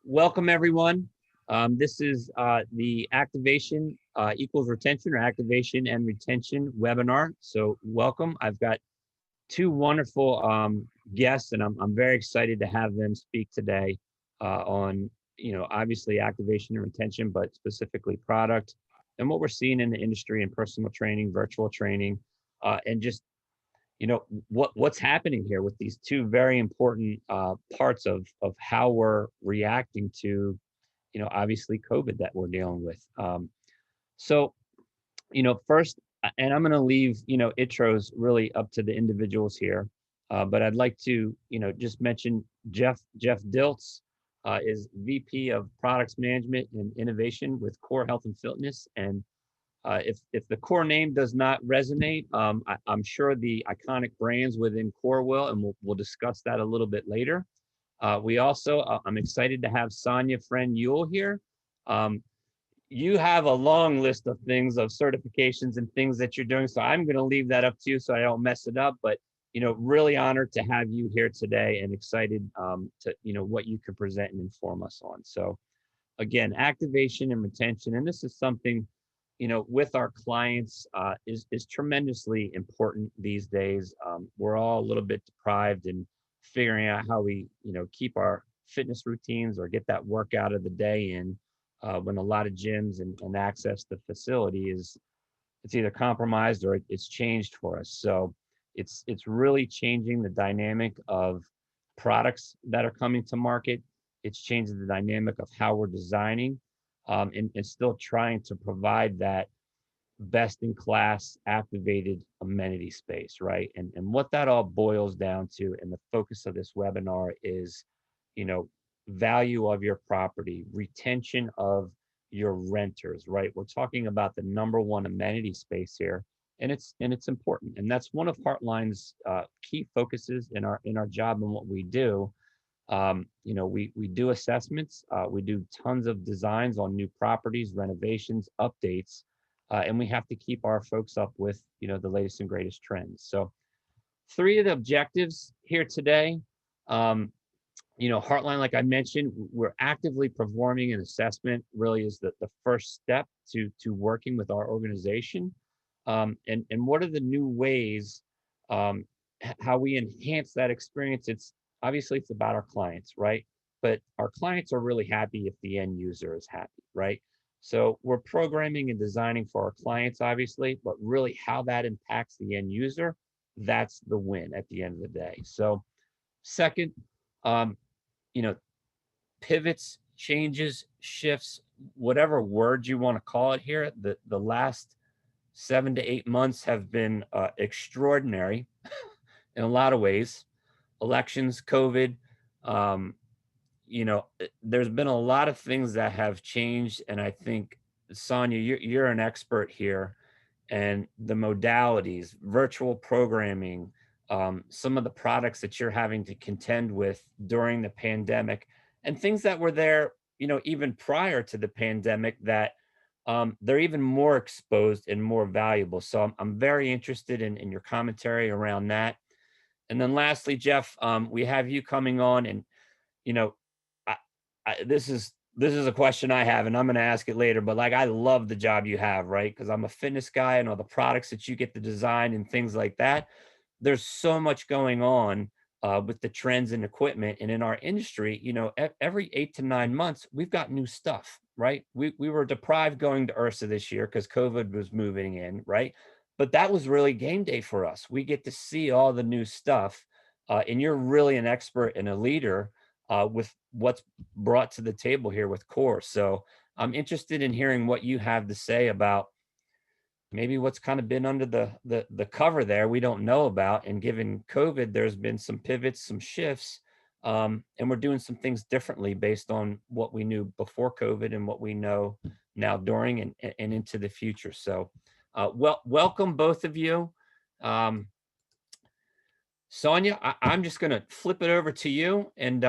welcome everyone. This is the activation equals retention or activation and retention webinar. So welcome. I've got two wonderful guests, and I'm very excited to have them speak today on, obviously activation and retention, but specifically product and what we're seeing in the industry and personal training, virtual training, and just what's happening here with these two very important parts of how we're reacting to obviously COVID that we're dealing with. So first, and I'm going to leave intros really up to the individuals here, but I'd like to just mention Jeff Diltz is VP of Products Management and Innovation with Core Health and Fitness. And if the Core name does not resonate, I'm sure the iconic brands within Core will, and we'll discuss that a little bit later. We also, I'm excited to have Sonia Friend-Yule here. You have a long list of things, of certifications and things that you're doing, so I'm going to leave that up to you so I don't mess it up. But really honored to have you here today, and excited to what you can present and inform us on. So again, activation and retention, and this is something with our clients is tremendously important these days. We're all a little bit deprived in figuring out how we keep our fitness routines or get that workout of the day in, when a lot of gyms and access to facility it's either compromised or it's changed for us. So it's really changing the dynamic of products that are coming to market. It's changing the dynamic of how we're designing, and still trying to provide that best in class activated amenity space, right? And what that all boils down to, and the focus of this webinar is, value of your property, retention of your renters, right? We're talking about the number one amenity space here, and it's important. And that's one of Heartline's key focuses in our job and what we do. We do assessments, we do tons of designs on new properties, renovations, updates, and we have to keep our folks up with the latest and greatest trends. So 3 of the objectives here today. Heartline, like I mentioned, we're actively performing an assessment, really is the first step to working with our organization. And what are the new ways, how we enhance that experience? It's obviously about our clients, right? But our clients are really happy if the end user is happy, right? So we're programming and designing for our clients, obviously, but really how that impacts the end user, that's the win at the end of the day. So second, pivots, changes, shifts, whatever word you want to call it here, the last 7 to 8 months have been extraordinary in a lot of ways. Elections, COVID, there's been a lot of things that have changed. And I think, Sonia, you're an expert here, and the modalities, virtual programming, some of the products that you're having to contend with during the pandemic, and things that were there, even prior to the pandemic, that they're even more exposed and more valuable. So I'm very interested in your commentary around that. And then lastly, Jeff, we have you coming on, and this is a question I have, and I'm going to ask it later, but I love the job you have, right? Because I'm a fitness guy, and all the products that you get to design and things like that. There's so much going on with the trends and equipment, and in our industry, every 8 to 9 months, we've got new stuff, right? We were deprived going to IHRSA this year because COVID was moving in, right? But that was really game day for us. We get to see all the new stuff, and you're really an expert and a leader with what's brought to the table here with Core. So I'm interested in hearing what you have to say about maybe what's kind of been under the cover there we don't know about. And given COVID, there's been some pivots, some shifts, and we're doing some things differently based on what we knew before COVID and what we know now during and into the future. So welcome both of you. Sonia, I'm just going to flip it over to you. And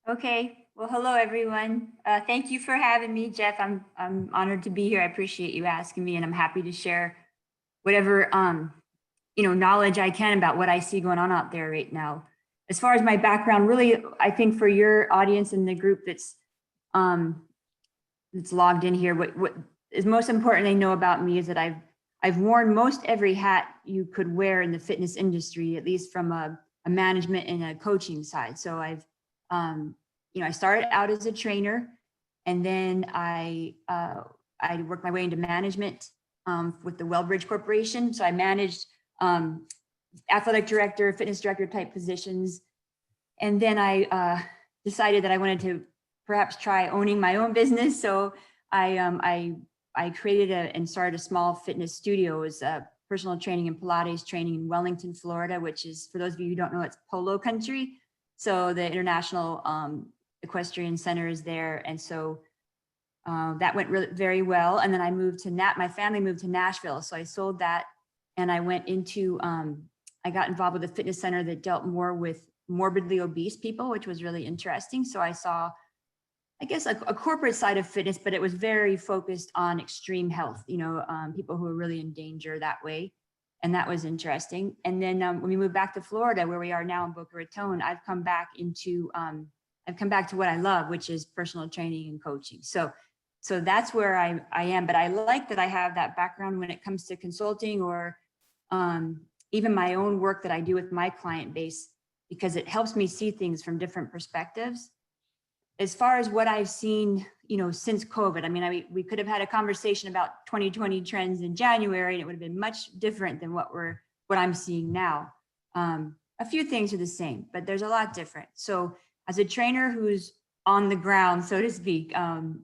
okay. Well, hello, everyone. Thank you for having me, Jeff. I'm honored to be here. I appreciate you asking me, and I'm happy to share whatever knowledge I can about what I see going on out there right now. as far as my background, really, I think for your audience and the group that's logged in here, what is most important they know about me is that I've worn most every hat you could wear in the fitness industry, at least from a management and a coaching side. So I've, I started out as a trainer, and then I worked my way into management with the Wellbridge Corporation. So I managed athletic director, fitness director type positions. And then I decided that I wanted to perhaps try owning my own business. So I created and started a small fitness studio. It was personal training and Pilates training in Wellington, Florida, which is, for those of you who don't know, it's polo country. So the International Equestrian Center is there. And so that went really very well. And then I moved to my family moved to Nashville. So I sold that, and I went into, I got involved with a fitness center that dealt more with morbidly obese people, which was really interesting. So I saw, I guess, a corporate side of fitness, but it was very focused on extreme health, people who are really in danger that way. And that was interesting. And then when we moved back to Florida, where we are now in Boca Raton, I've come back to what I love, which is personal training and coaching. So that's where I am. But I like that I have that background when it comes to consulting or even my own work that I do with my client base, because it helps me see things from different perspectives. As far as what I've seen, since COVID, I mean, we could have had a conversation about 2020 trends in January, and it would have been much different than what I'm seeing now. A few things are the same, but there's a lot different. So as a trainer who's on the ground, so to speak,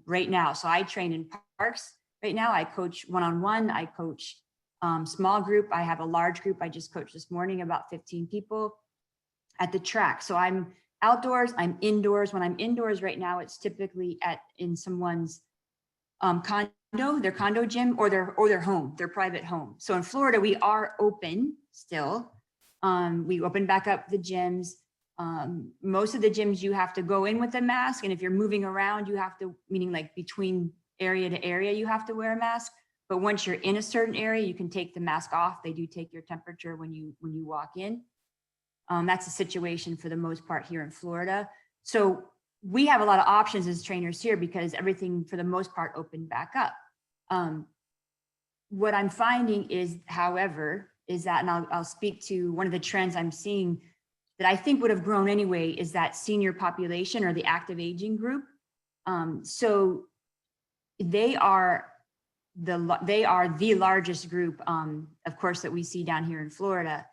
right now, so I train in parks right now. I coach one-on-one, I coach small group. I have a large group. I just coached this morning, about 15 people at the track. So I'm outdoors, I'm indoors. When I'm indoors right now, it's typically in someone's condo, their condo gym, or their home, their private home. So in Florida, we are open still. We open back up the gyms. Most of the gyms, you have to go in with a mask. And if you're moving around, you have to, meaning like between area to area, you have to wear a mask. But once you're in a certain area, you can take the mask off. They do take your temperature when you walk in. That's the situation for the most part here in Florida. So we have a lot of options as trainers here because everything for the most part opened back up. What I'm finding is, however, is that, and I'll speak to one of the trends I'm seeing that I think would have grown anyway, is that senior population or the active aging group. So they are the largest group, of course, that we see down here in Florida.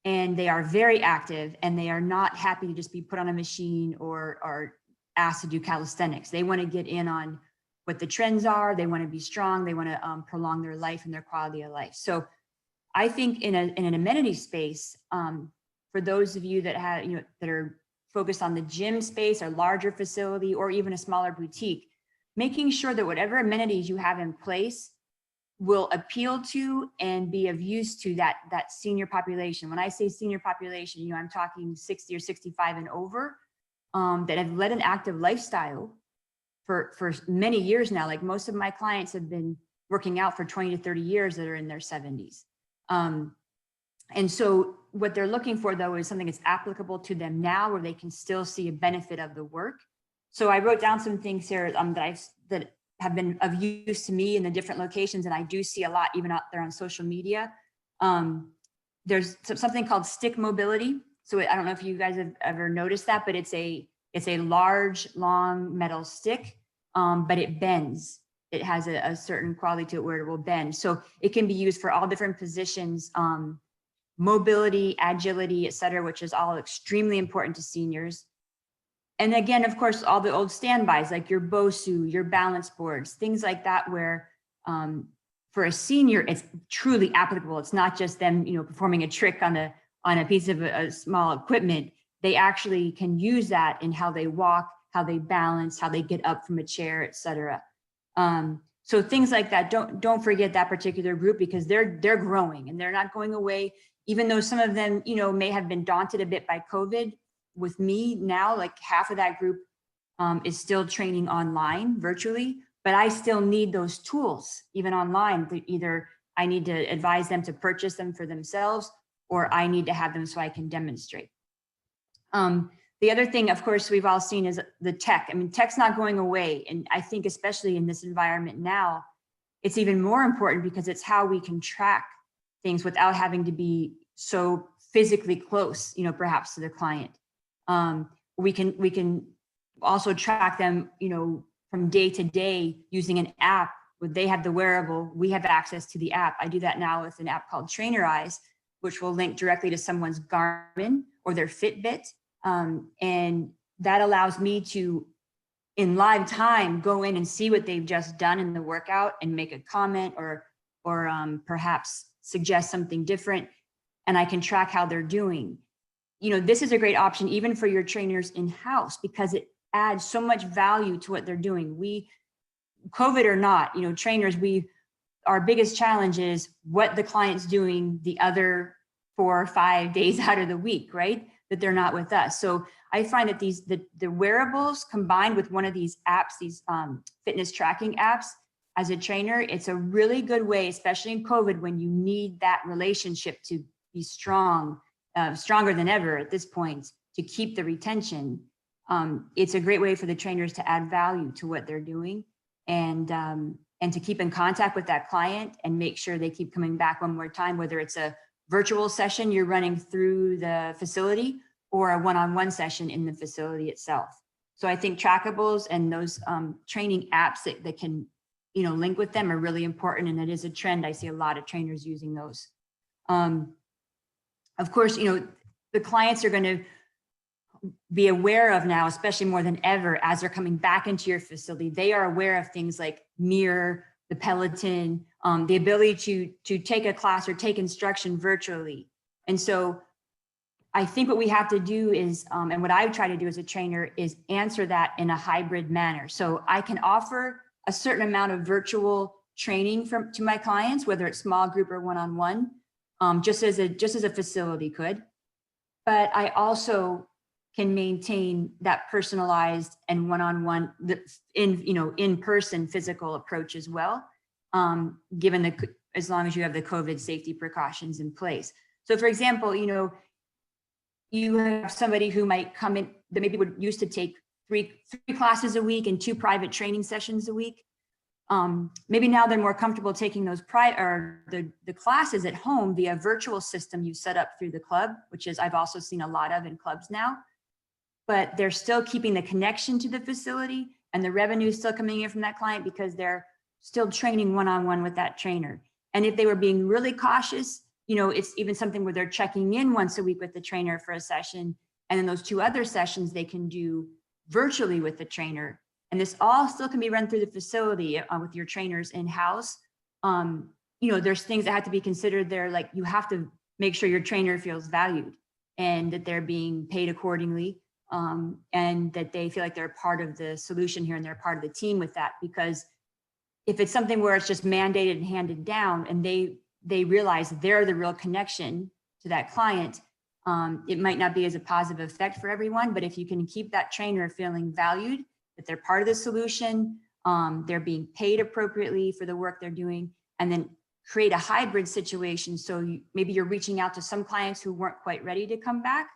And they are very active, and they are not happy to just be put on a machine or asked to do calisthenics. They want to get in on what the trends are. They want to be strong. They want to prolong their life and their quality of life. So I think in an amenity space, for those of you that have, that are focused on the gym space or larger facility or even a smaller boutique, making sure that whatever amenities you have in place will appeal to and be of use to that senior population. When I say senior population, I'm talking 60 or 65 and over that have led an active lifestyle for many years now. Like most of my clients have been working out for 20 to 30 years that are in their 70s. And so what they're looking for, though, is something that's applicable to them now, where they can still see a benefit of the work. So I wrote down some things here that have been of use to me in the different locations. And I do see a lot even out there on social media. There's something called stick mobility. So I don't know if you guys have ever noticed that, but it's a large, long metal stick, but it bends. It has a certain quality to it where it will bend. So it can be used for all different positions, mobility, agility, et cetera, which is all extremely important to seniors. And again, of course, all the old standbys like your BOSU, your balance boards, things like that, where for a senior, it's truly applicable. It's not just them, performing a trick on a piece of a small equipment. They actually can use that in how they walk, how they balance, how they get up from a chair, et cetera. So things like that, don't forget that particular group, because they're growing and they're not going away, even though some of them, may have been daunted a bit by COVID. With me now, like half of that group is still training online virtually, but I still need those tools even online. Either I need to advise them to purchase them for themselves, or I need to have them so I can demonstrate. The other thing, of course, we've all seen is the tech. I mean, tech's not going away. And I think especially in this environment now, it's even more important because it's how we can track things without having to be so physically close, you know, perhaps to the client. We can also track them, you know, from day to day using an app where they have the wearable, we have access to the app. I do that now with an app called Trainer Eyes, which will link directly to someone's Garmin or their Fitbit. And that allows me to, in live time, go in and see what they've just done in the workout and make a comment or perhaps suggest something different. And I can track how they're doing. You know, this is a great option even for your trainers in-house because it adds so much value to what they're doing. COVID or not, you know, trainers, our biggest challenge is what the client's doing the other 4 or 5 days out of the week, right? That they're not with us. So I find that the wearables combined with one of these apps, these fitness tracking apps, as a trainer, it's a really good way, especially in COVID, when you need that relationship to be strong, stronger than ever at this point, to keep the retention. It's a great way for the trainers to add value to what they're doing and to keep in contact with that client and make sure they keep coming back one more time, whether it's a virtual session you're running through the facility or a one-on-one session in the facility itself. So I think trackables and those training apps that can, you know, link with them are really important. And it is a trend. I see a lot of trainers using those. Of course, you know, the clients are going to be aware of now, especially more than ever, as they're coming back into your facility, they are aware of things like Mirror, the Peloton, the ability to take a class or take instruction virtually. And so I think what we have to do is, and what I try to do as a trainer is answer that in a hybrid manner. So I can offer a certain amount of virtual training to my clients, whether it's small group or one-on-one, just as a facility could. But I also can maintain that personalized and one-on-one in-person physical approach as well, given as long as you have the COVID safety precautions in place. So for example, you know, you have somebody who might come in that maybe would used to take three classes a week and 2 private training sessions a week. Maybe now they're more comfortable taking those the classes at home via virtual system you set up through the club, which is I've also seen a lot of in clubs now. But they're still keeping the connection to the facility and the revenue is still coming in from that client because they're still training one-on-one with that trainer. And if they were being really cautious, you know, it's even something where they're checking in once a week with the trainer for a session. And then those 2 other sessions they can do virtually with the trainer. And this all still can be run through the facility with your trainers in-house. You know, there's things that have to be considered there, like you have to make sure your trainer feels valued and that they're being paid accordingly. And that they feel like they're part of the solution here and they're part of the team with that. Because if it's something where it's just mandated and handed down and they realize they're the real connection to that client, it might not be as a positive effect for everyone. But if you can keep that trainer feeling valued, that they're part of the solution, they're being paid appropriately for the work they're doing, and then create a hybrid situation. So maybe you're reaching out to some clients who weren't quite ready to come back,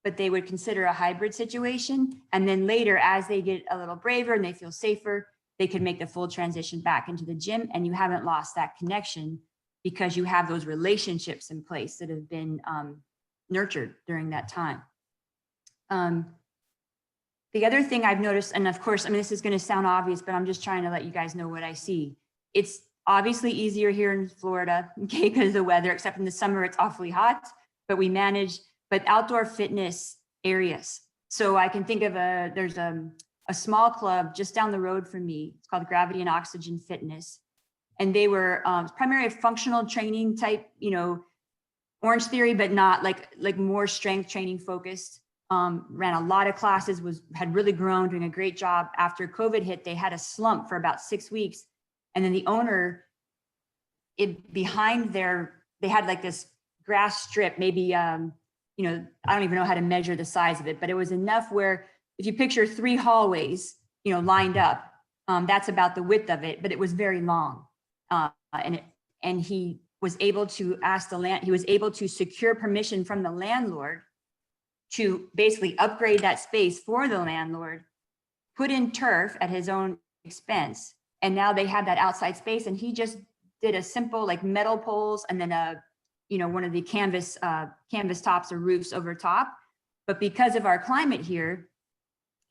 but they would consider a hybrid situation. And then later, as they get a little braver and they feel safer, they can make the full transition back into the gym. And you haven't lost that connection because you have those relationships in place that have been nurtured during that time. The other thing I've noticed, and of course, I mean, this is going to sound obvious, but I'm just trying to let you guys know what I see. It's obviously easier here in Florida, okay, because of the weather, except in the summer, it's awfully hot, but but outdoor fitness areas. So I can think of there's a small club just down the road from me. It's called Gravity and Oxygen Fitness. And they were primarily functional training type, you know, Orange Theory, but not like more strength training focused. Ran a lot of classes, had really grown, doing a great job. After COVID hit, they had a slump for about 6 weeks. And then the owner, they had like this grass strip, maybe, you know, I don't even know how to measure the size of it, but it was enough where if you picture 3 hallways, you know, lined up, that's about the width of it, but it was very long. And he was able to he was able to secure permission from the landlord to basically upgrade that space for the landlord, put in turf at his own expense. And now they have that outside space, and he just did a simple like metal poles and then one of the canvas tops or roofs over top. But because of our climate here,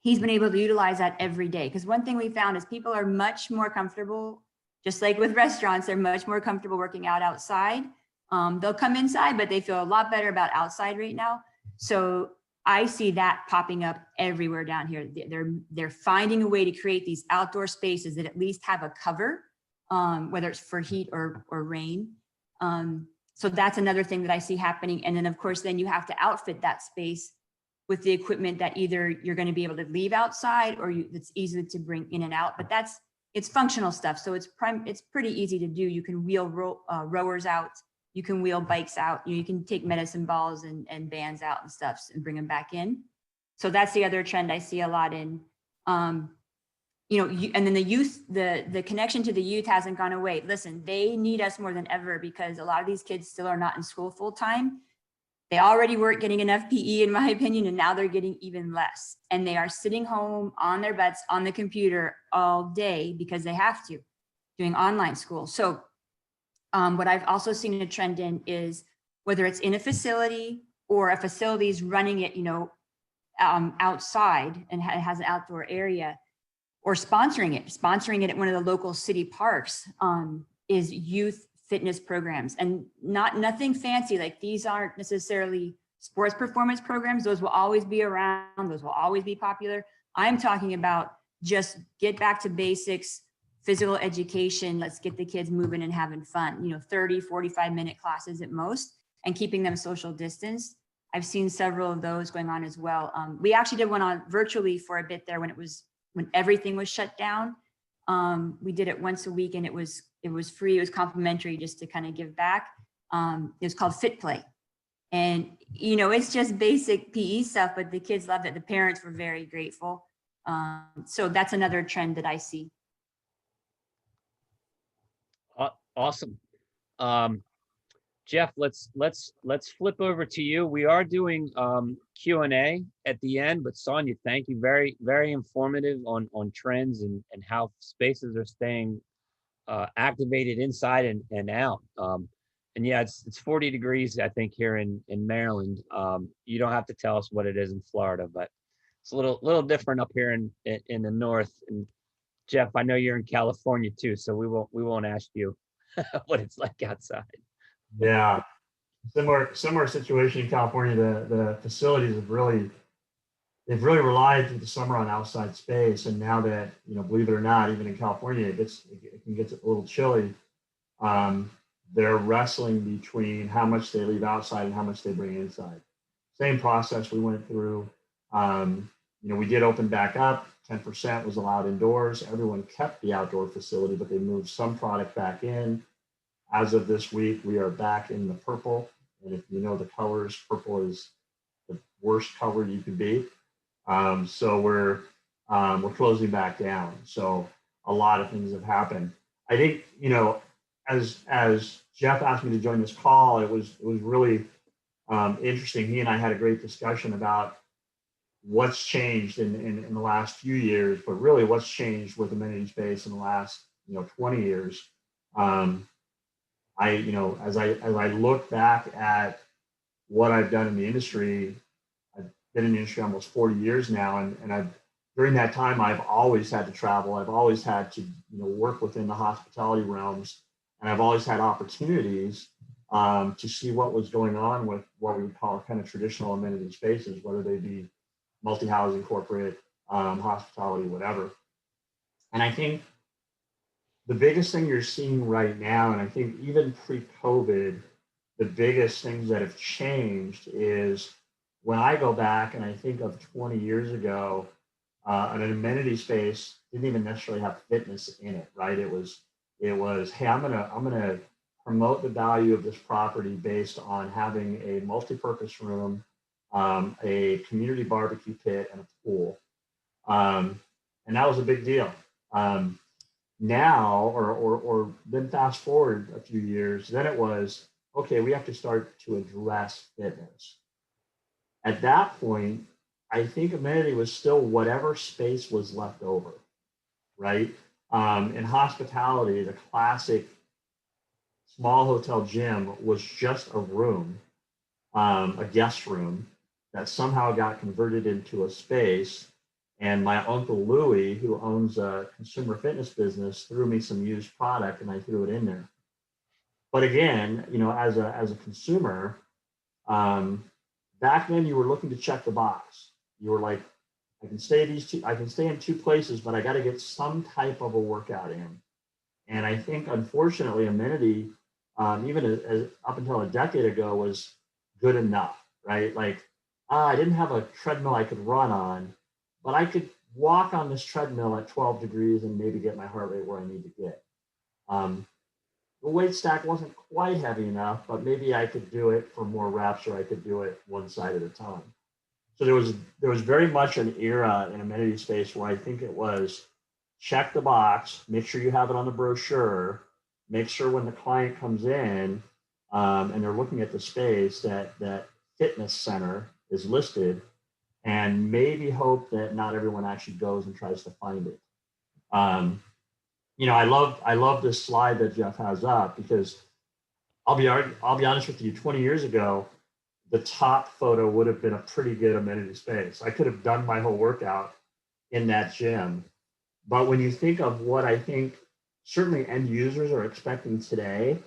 he's been able to utilize that every day. Because one thing we found is people are much more comfortable, just like with restaurants, they're much more comfortable working out outside. They'll come inside, but they feel a lot better about outside right now. So I see that popping up everywhere down here. They're finding a way to create these outdoor spaces that at least have a cover, whether it's for heat or rain. So that's another thing that I see happening. And then of course, then you have to outfit that space with the equipment that either you're going to be able to leave outside or it's easy to bring in and out. But it's functional stuff. So it's pretty easy to do. You can wheel rowers out. You can wheel bikes out. You can take medicine balls and bands out and stuff and bring them back in. So that's the other trend I see a lot in. And then the youth, the connection to the youth hasn't gone away. Listen, they need us more than ever because a lot of these kids still are not in school full time. They already weren't getting enough PE, in my opinion, and now they're getting even less. And they are sitting home on their butts on the computer all day because they have to, doing online school. So what I've also seen a trend in is whether it's in a facility or a facility's running it, outside and it has an outdoor area, or sponsoring it at one of the local city parks, is youth fitness programs. And nothing fancy, like these aren't necessarily sports performance programs. Those will always be around. Those will always be popular. I'm talking about just get back to basics, physical education. Let's get the kids moving and having fun, 30, 45-minute classes at most, and keeping them social distance. I've seen several of those going on as well. We actually did one on virtually for a bit there when everything was shut down. We did it once a week and it was free. It was complimentary just to kind of give back. It was called Fit Play. And, it's just basic PE stuff, but the kids loved it. The parents were very grateful. So that's another trend that I see. Awesome. Jeff, let's flip over to you. We are doing Q&A at the end, but Sonia, thank you. Very, very informative on trends and how spaces are staying activated inside and out. And yeah, it's 40 degrees, I think, here in Maryland. You don't have to tell us what it is in Florida, but it's a little different up here in the north. And Jeff, I know you're in California too, so we won't ask you what it's like outside. Yeah, similar situation in California. The facilities they've really relied through the summer on outside space, and now that believe it or not, even in California, it can get a little chilly. They're wrestling between how much they leave outside and how much they bring inside. Same process we went through. We did open back up. 10% was allowed indoors. Everyone kept the outdoor facility, but they moved some product back in. As of this week, we are back in the purple. And if you know the colors, purple is the worst color you can be. So we're closing back down. So a lot of things have happened. I think, as Jeff asked me to join this call, it was really interesting. He and I had a great discussion about what's changed in the last few years, but really what's changed with amenity space in the last 20 years. As I look back at what I've done in the industry, I've been in the industry almost 40 years now, and during that time I've always had to travel. I've always had to work within the hospitality realms, and I've always had opportunities to see what was going on with what we would call kind of traditional amenity spaces, whether they be multi-housing, corporate, hospitality, whatever. And I think the biggest thing you're seeing right now, and I think even pre-COVID, the biggest things that have changed is when I go back and I think of 20 years ago, an amenity space didn't even necessarily have fitness in it, right? It was, hey, I'm gonna promote the value of this property based on having a multi-purpose room, a community barbecue pit, and a pool. And that was a big deal. Now, or then fast forward a few years, then it was, okay, we have to start to address fitness. At that point, I think amenity was still whatever space was left over, right? In hospitality, the classic small hotel gym was just a room, a guest room that somehow got converted into a space. And my uncle Louie, who owns a consumer fitness business, threw me some used product and I threw it in there. But again, as a consumer, um, back then you were looking to check the box. You were like, I can stay in two places, but I got to get some type of a workout in. And I think, unfortunately, amenity, even up until a decade ago, was good enough, right? Like, I didn't have a treadmill I could run on, but I could walk on this treadmill at 12 degrees and maybe get my heart rate where I need to get. Um, the weight stack wasn't quite heavy enough, but maybe I could do it for more reps, or I could do it one side at a time. So there was very much an era in amenity space where I think it was check the box, make sure you have it on the brochure, make sure when the client comes in and they're looking at the space that fitness center is listed, and maybe hope that not everyone actually goes and tries to find it. I love this slide that Jeff has up, because I'll be honest with you, 20 years ago, the top photo would have been a pretty good amenity space. I could have done my whole workout in that gym. But when you think of what I think certainly end users are expecting today,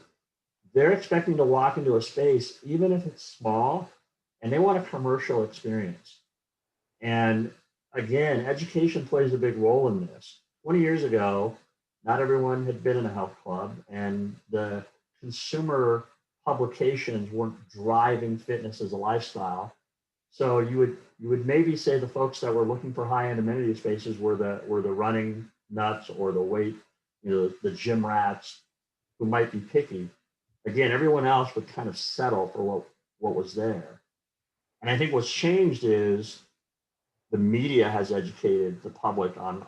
they're expecting to walk into a space, even if it's small, and they want a commercial experience. And again, education plays a big role in this. 20 years ago, not everyone had been in a health club, and the consumer publications weren't driving fitness as a lifestyle. So you would maybe say the folks that were looking for high-end amenity spaces were the running nuts, or the weight, the gym rats who might be picky. Again, everyone else would kind of settle for what was there. And I think what's changed is the media has educated the public on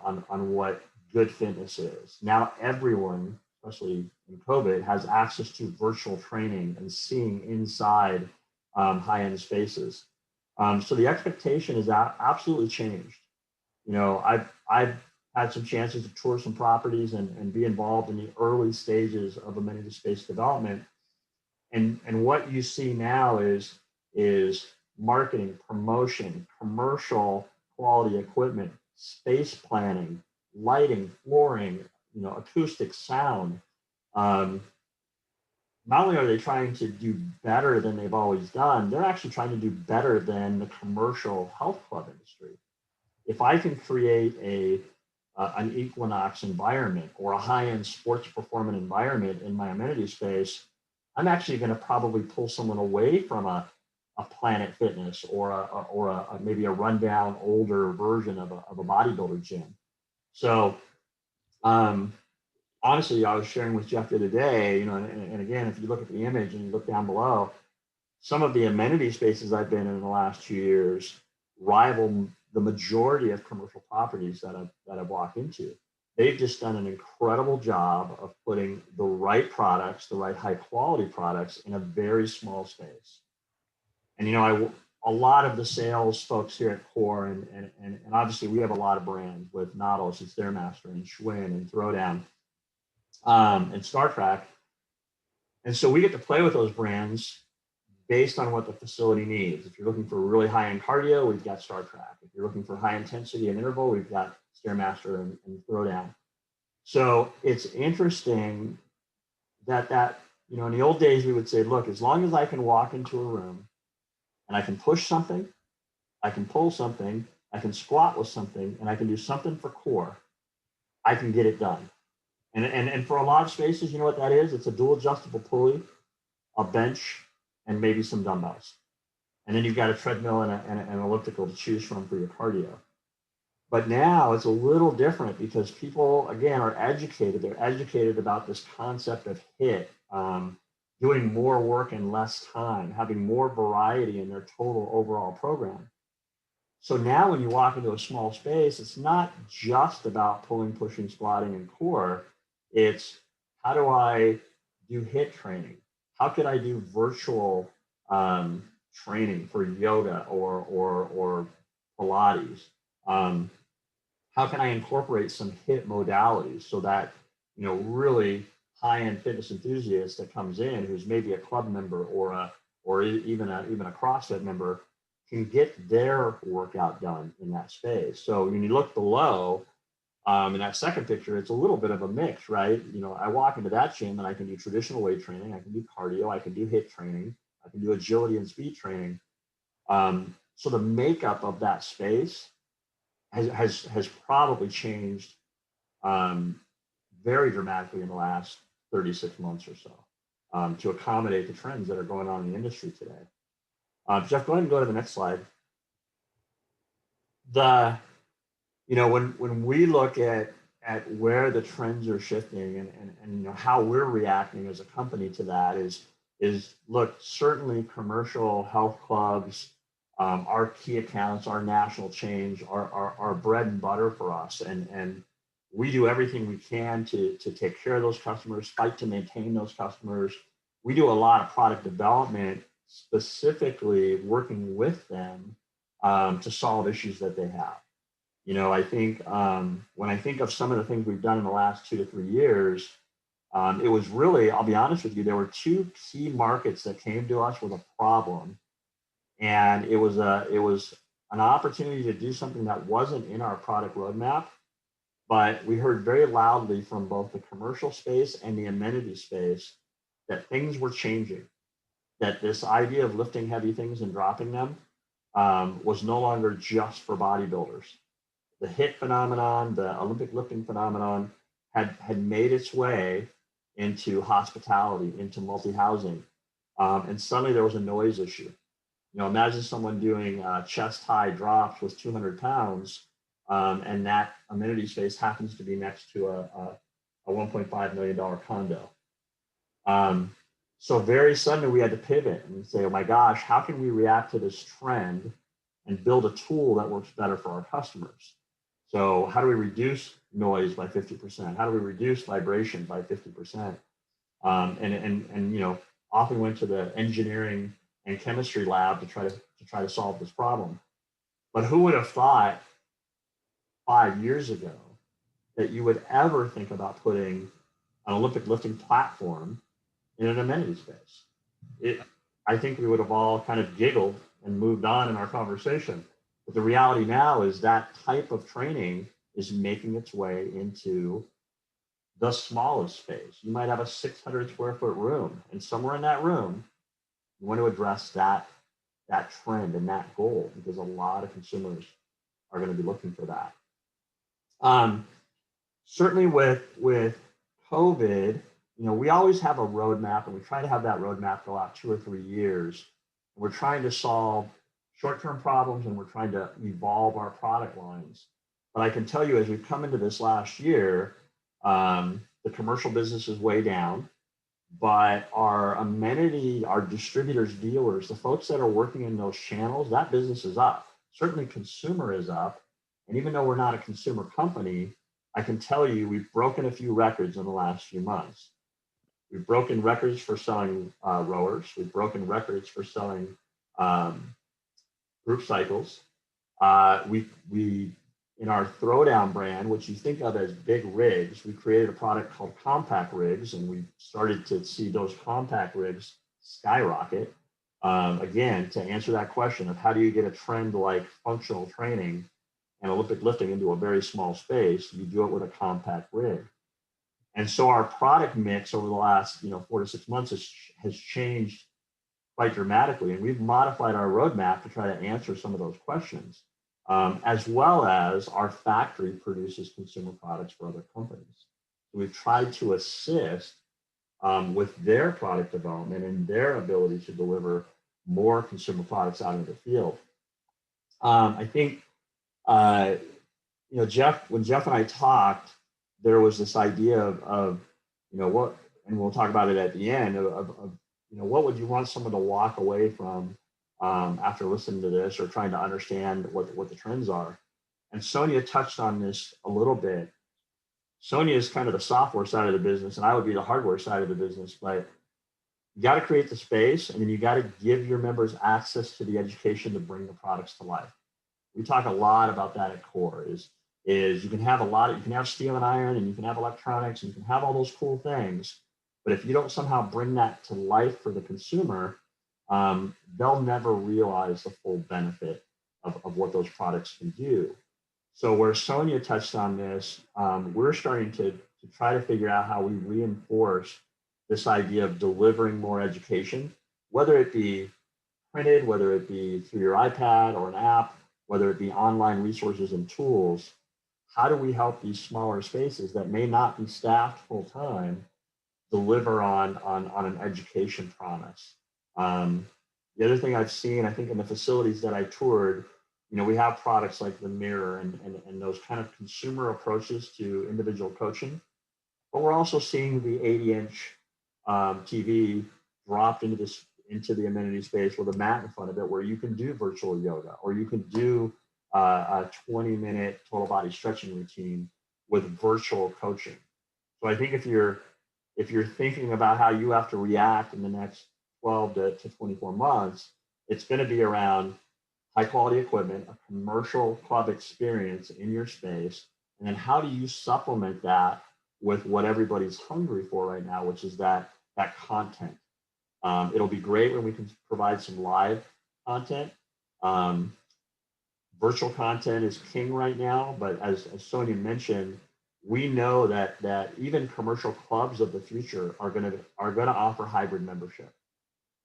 what good fitness is. Now everyone, especially in COVID, has access to virtual training and seeing inside high-end spaces. So the expectation is absolutely changed. I've had some chances to tour some properties and be involved in the early stages of amenity space development. And what you see now is marketing, promotion, commercial quality equipment, space planning, lighting, flooring, acoustic sound. Not only are they trying to do better than they've always done, they're actually trying to do better than the commercial health club industry. If I can create an Equinox environment or a high-end sports performance environment in my amenity space, I'm actually going to probably pull someone away from a Planet Fitness or maybe a rundown older version of a bodybuilder gym. So honestly, I was sharing with Jeff the other day, and again, if you look at the image and you look down below, some of the amenity spaces I've been in the last 2 years rival the majority of commercial properties that I've walked into. They've just done an incredible job of putting the right products, the right high quality products in a very small space. And a lot of the sales folks here at Core, and obviously we have a lot of brands with Nautilus and Stairmaster and Schwinn and Throwdown and Star Trek. And so we get to play with those brands based on what the facility needs. If you're looking for really high-end cardio, we've got Star Trek. If you're looking for high intensity and interval, we've got Stairmaster and Throwdown. So it's interesting that in the old days we would say, look, as long as I can walk into a room and I can push something, I can pull something, I can squat with something, and I can do something for core, I can get it done. And for a lot of spaces, you know what that is? It's a dual adjustable pulley, a bench, and maybe some dumbbells. And then you've got a treadmill and an elliptical to choose from for your cardio. But now it's a little different because people, again, are educated. They're educated about this concept of HIIT, doing more work in less time, having more variety in their total overall program. So now when you walk into a small space, it's not just about pulling, pushing, squatting, and core. It's how do I do HIIT training? How could I do virtual training for yoga or Pilates? How can I incorporate some HIIT modalities so that, really high-end fitness enthusiast that comes in, who's maybe a club member or even a CrossFit member, can get their workout done in that space. So when you look below, in that second picture, it's a little bit of a mix, right? I walk into that gym and I can do traditional weight training, I can do cardio, I can do HIIT training, I can do agility and speed training. So the makeup of that space has probably changed very dramatically in the last 36 months or so, to accommodate the trends that are going on in the industry today. Jeff, go ahead and go to the next slide. When we look at where the trends are shifting and how we're reacting as a company to that is look, certainly commercial health clubs, our key accounts, our national change, are bread and butter for us. And we do everything we can to take care of those customers, fight to maintain those customers. We do a lot of product development, specifically working with them to solve issues that they have. I think when I think of some of the things we've done in the last 2 to 3 years, it was really, I'll be honest with you, there were 2 key markets that came to us with a problem. And it was an opportunity to do something that wasn't in our product roadmap, but we heard very loudly from both the commercial space and the amenity space that things were changing, that this idea of lifting heavy things and dropping them was no longer just for bodybuilders. The HIIT phenomenon, the Olympic lifting phenomenon had made its way into hospitality, into multi-housing. And suddenly there was a noise issue. Imagine someone doing chest high drops with 200 pounds, and that amenity space happens to be next to a $1.5 million condo. So very suddenly we had to pivot and say, oh my gosh, how can we react to this trend and build a tool that works better for our customers? So how do we reduce noise by 50%? How do we reduce vibration by 50%? And often went to the engineering and chemistry lab to try to solve this problem. But who would have thought 5 years ago that you would ever think about putting an Olympic lifting platform in an amenity space? I think we would have all kind of giggled and moved on in our conversation. But the reality now is that type of training is making its way into the smallest space. You might have a 600 square foot room, and somewhere in that room, you want to address that trend and that goal, because a lot of consumers are going to be looking for that. Certainly with COVID, we always have a roadmap, and we try to have that roadmap go out 2 or 3 years. We're trying to solve short-term problems, and we're trying to evolve our product lines. But I can tell you, as we've come into this last year, the commercial business is way down, but our amenity, our distributors, dealers, the folks that are working in those channels, that business is up. Certainly consumer is up. And even though we're not a consumer company, I can tell you we've broken a few records in the last few months. We've broken records for selling rowers. We've broken records for selling group cycles. We in our Throwdown brand, which you think of as big rigs, we created a product called compact rigs, and we started to see those compact rigs skyrocket. Again, to answer that question of how do you get a trend like functional training and Olympic lifting into a very small space, you do it with a compact rig. And so our product mix over the last 4 to 6 months has changed quite dramatically, and we've modified our roadmap to try to answer some of those questions, as well as our factory produces consumer products for other companies. So we've tried to assist with their product development and their ability to deliver more consumer products out into the field. I think, Jeff, when Jeff and I talked, there was this idea of what, and we'll talk about it at the end, of what would you want someone to walk away from after listening to this or trying to understand what the trends are. And Sonia touched on this a little bit. Sonia is kind of the software side of the business, and I would be the hardware side of the business. But you got to create the space, and then you got to give your members access to the education to bring the products to life. We talk a lot about that at CORE is you can have you can have steel and iron, and you can have electronics, and you can have all those cool things, but if you don't somehow bring that to life for the consumer, they'll never realize the full benefit of what those products can do. So where Sonia touched on this, we're starting to try to figure out how we reinforce this idea of delivering more education, whether it be printed, whether it be through your iPad or an app, whether it be online resources and tools. How do we help these smaller spaces that may not be staffed full time deliver on an education promise? The other thing I've seen, I think in the facilities that I toured, we have products like the mirror and those kind of consumer approaches to individual coaching, but we're also seeing the 80-inch TV dropped into the amenity space with a mat in front of it, where you can do virtual yoga, or you can do a 20-minute total body stretching routine with virtual coaching. So I think if you're thinking about how you have to react in the next 12 to 24 months, it's going to be around high quality equipment, a commercial club experience in your space, and then how do you supplement that with what everybody's hungry for right now, which is that content. It'll be great when we can provide some live content. Virtual content is king right now, but as Sonia mentioned, we know that even commercial clubs of the future are going to offer hybrid membership.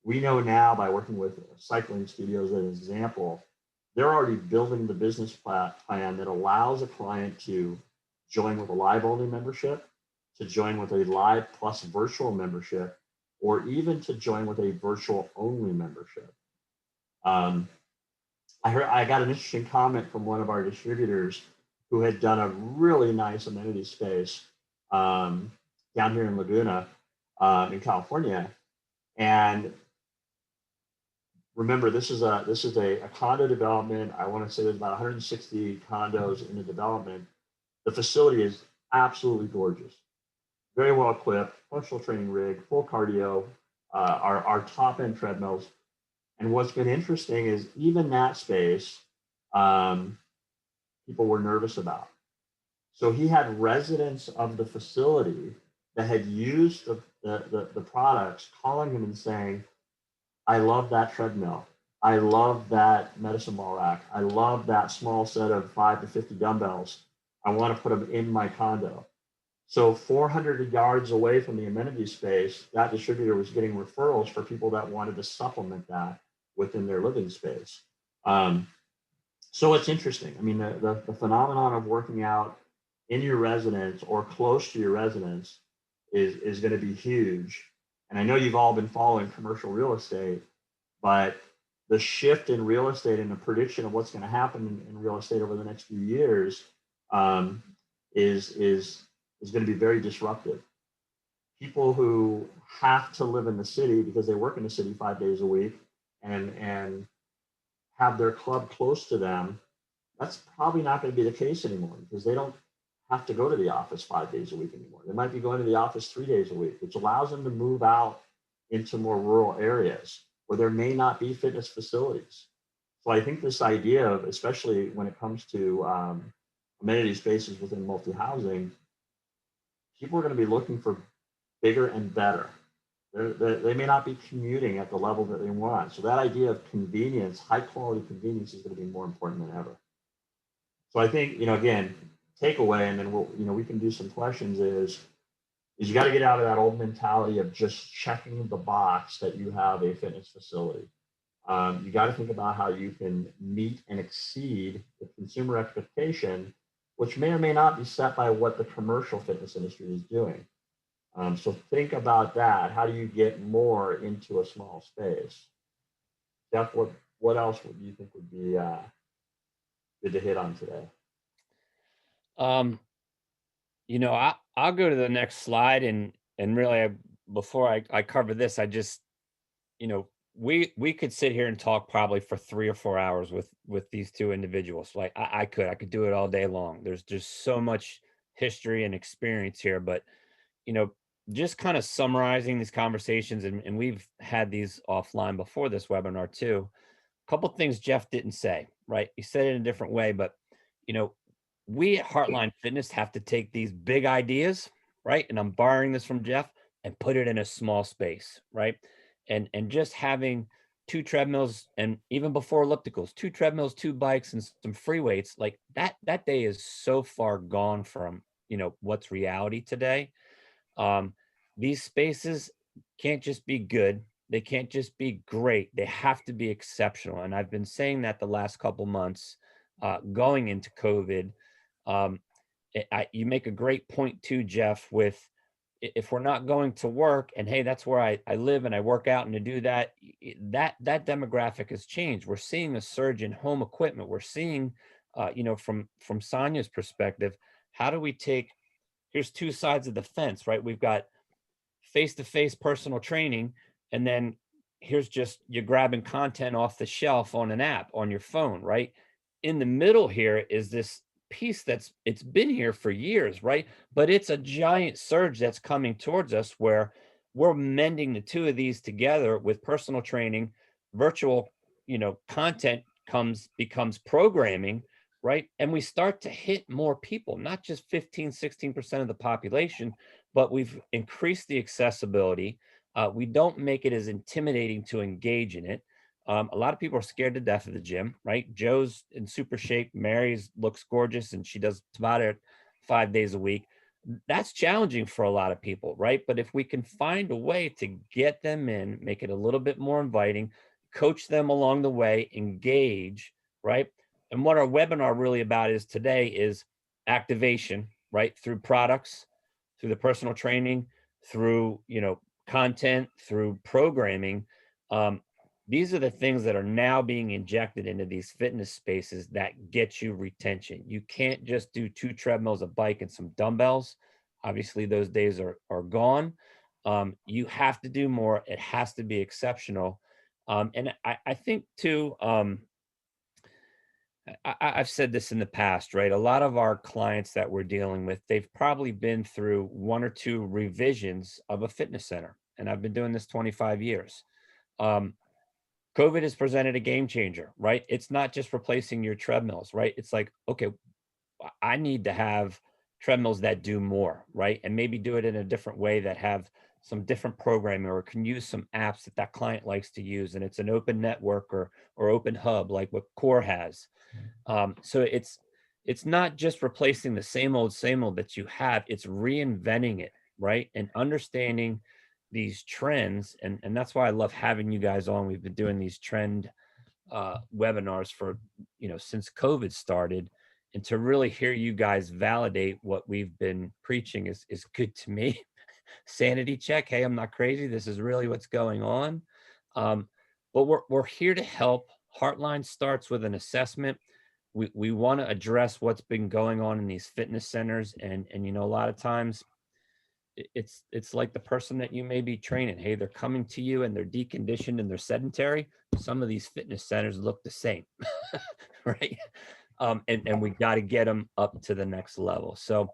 We know now, by working with cycling studios as an example, they're already building the business plan that allows a client to join with a live only membership, to join with a live plus virtual membership, or even to join with a virtual only membership. I got an interesting comment from one of our distributors who had done a really nice amenity space down here in Laguna, in California. And remember, this is a condo development. I want to say there's about 160 condos in the development. The facility is absolutely gorgeous, very well equipped, functional training rig, full cardio, our top end treadmills. And what's been interesting is even that space, people were nervous about. So he had residents of the facility that had used the products calling him and saying, I love that treadmill. I love that medicine ball rack. I love that small set of 5 to 50 dumbbells. I want to put them in my condo. So 400 yards away from the amenity space, that distributor was getting referrals for people that wanted to supplement that within their living space. So it's interesting. I mean, the phenomenon of working out in your residence or close to your residence is going to be huge. And I know you've all been following commercial real estate, but the shift in real estate and the prediction of what's going to happen in real estate over the next few years is going to be very disruptive. People who have to live in the city because they work in the city 5 days a week and have their club close to them, that's probably not going to be the case anymore, because they don't have to go to the office 5 days a week anymore. They might be going to the office 3 days a week, which allows them to move out into more rural areas where there may not be fitness facilities. So I think this idea of, especially when it comes to amenity spaces within multi-housing, people are going to be looking for bigger and better. They may not be commuting at the level that they want. So that idea of convenience, high quality convenience, is going to be more important than ever. So I think, again, takeaway, and then we can do some questions, is you got to get out of that old mentality of just checking the box that you have a fitness facility. You got to think about how you can meet and exceed the consumer expectation, which may or may not be set by what the commercial fitness industry is doing. So think about that. How do you get more into a small space? Jeff, what else would you think would be good to hit on today? I'll go to the next slide, and really, before I cover this, I just, we could sit here and talk probably for 3 or 4 hours with these two individuals. Like I could do it all day long. There's just so much history and experience here, but just kind of summarizing these conversations, and we've had these offline before this webinar too. A couple things Jeff didn't say, right? He said it in a different way, but you know, we at Heartline Fitness have to take these big ideas, right? And I'm borrowing this from Jeff and put it in a small space, right? And just having 2 treadmills, and even before ellipticals, 2 treadmills, 2 bikes, and some free weights, like that day is so far gone from, what's reality today. um, these spaces can't just be good. They can't just be great. They have to be exceptional. And I've been saying that the last couple months, going into COVID. Um, you make a great point too, Jeff, with if we're not going to work, and hey, that's where I live and I work out, and to do that, that demographic has changed. We're seeing a surge in home equipment. We're seeing, from Sonia's perspective, how do we take, here's two sides of the fence, right? We've got face-to-face personal training, and then here's just you're grabbing content off the shelf on an app on your phone, right? In the middle here is this piece it's been here for years, right? But it's a giant surge that's coming towards us, where we're mending the two of these together with personal training. Virtual, content becomes programming, right? And we start to hit more people, not just 15-16% of the population, but we've increased the accessibility. We don't make it as intimidating to engage in it. A lot of people are scared to death of the gym, right? Joe's in super shape. Mary's looks gorgeous, and she does Tabata 5 days a week. That's challenging for a lot of people, right? But if we can find a way to get them in, make it a little bit more inviting, coach them along the way, engage, right? And what our webinar really about is today is activation, right? Through products, through the personal training, through, content, through programming. These are the things that are now being injected into these fitness spaces that get you retention. You can't just do 2 treadmills, a bike, and some dumbbells. Obviously, those days are gone. You have to do more. It has to be exceptional. And I think too, I've said this in the past, right? A lot of our clients that we're dealing with, they've probably been through 1 or 2 revisions of a fitness center. And I've been doing this 25 years. COVID has presented a game changer, right? It's not just replacing your treadmills, right? It's like, okay, I need to have treadmills that do more, right? And maybe do it in a different way, that have some different programming, or can use some apps that client likes to use. And it's an open network or open hub, like what Core has. So it's not just replacing the same old that you have, it's reinventing it, right? And understanding these trends. And that's why I love having you guys on. We've been doing these trend webinars for, since COVID started. And to really hear you guys validate what we've been preaching is good to me. Sanity check. Hey, I'm not crazy. This is really what's going on. But we're here to help. Heartline starts with an assessment. We want to address what's been going on in these fitness centers. And a lot of times it's like the person that you may be training. Hey, they're coming to you and they're deconditioned and they're sedentary. Some of these fitness centers look the same, right? And we got to get them up to the next level. So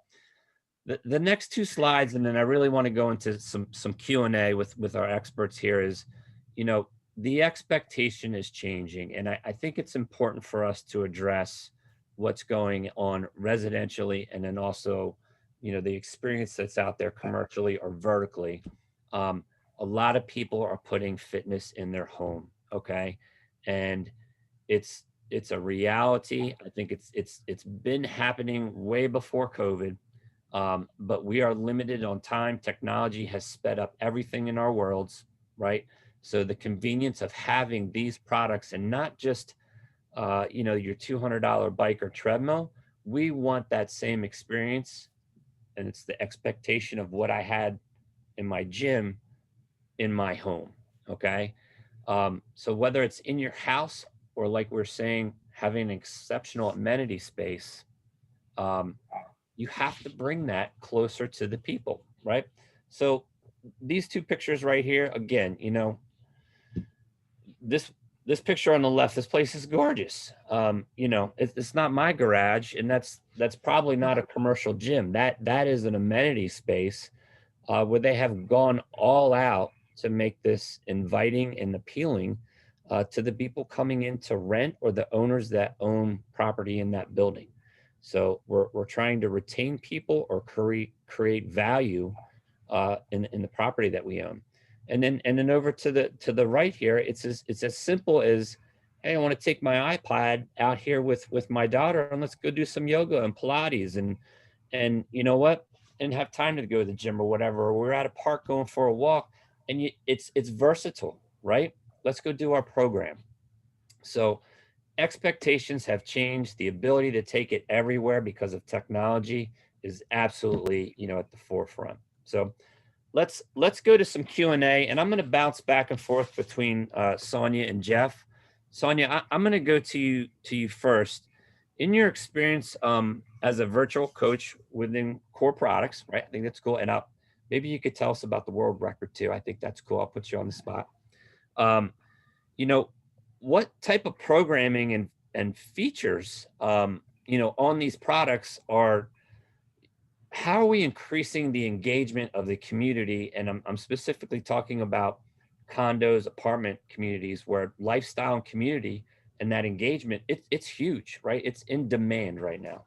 the next 2 slides, and then I really want to go into some Q&A with our experts here, is, the expectation is changing. And I think it's important for us to address what's going on residentially, and then also, the experience that's out there commercially or vertically. A lot of people are putting fitness in their home, okay? And it's a reality. I think it's been happening way before COVID. But we are limited on time. Technology has sped up everything in our worlds, right? So the convenience of having these products, and not just, your $200 bike or treadmill, we want that same experience. And it's the expectation of what I had in my gym in my home, okay? So whether it's in your house, or like we're saying, having an exceptional amenity space, you have to bring that closer to the people, right? So these 2 pictures right here, again, this picture on the left, this place is gorgeous. It's not my garage, and that's probably not a commercial gym. That is an amenity space. where they have gone all out to make this inviting and appealing to the people coming in to rent or the owners that own property in that building. So we're trying to retain people or create value in the property that we own. And then over to the right here, it's as simple as, hey, I want to take my iPad out here with my daughter and let's go do some yoga and Pilates and you know what? And have time to go to the gym or whatever. Or we're at a park going for a walk, and it's versatile, right? Let's go do our program. So expectations have changed. The ability to take it everywhere because of technology is absolutely, at the forefront. So let's go to some Q&A, and I'm going to bounce back and forth between Sonia and Jeff. Sonia, I'm going to go to you first. In your experience as a virtual coach within Core Products, right? I think that's cool. And maybe you could tell us about the world record too. I think that's cool. I'll put you on the spot. What type of programming and features, on these products how are we increasing the engagement of the community? And I'm specifically talking about condos, apartment communities where lifestyle and community and that engagement, it's huge, right? It's in demand right now.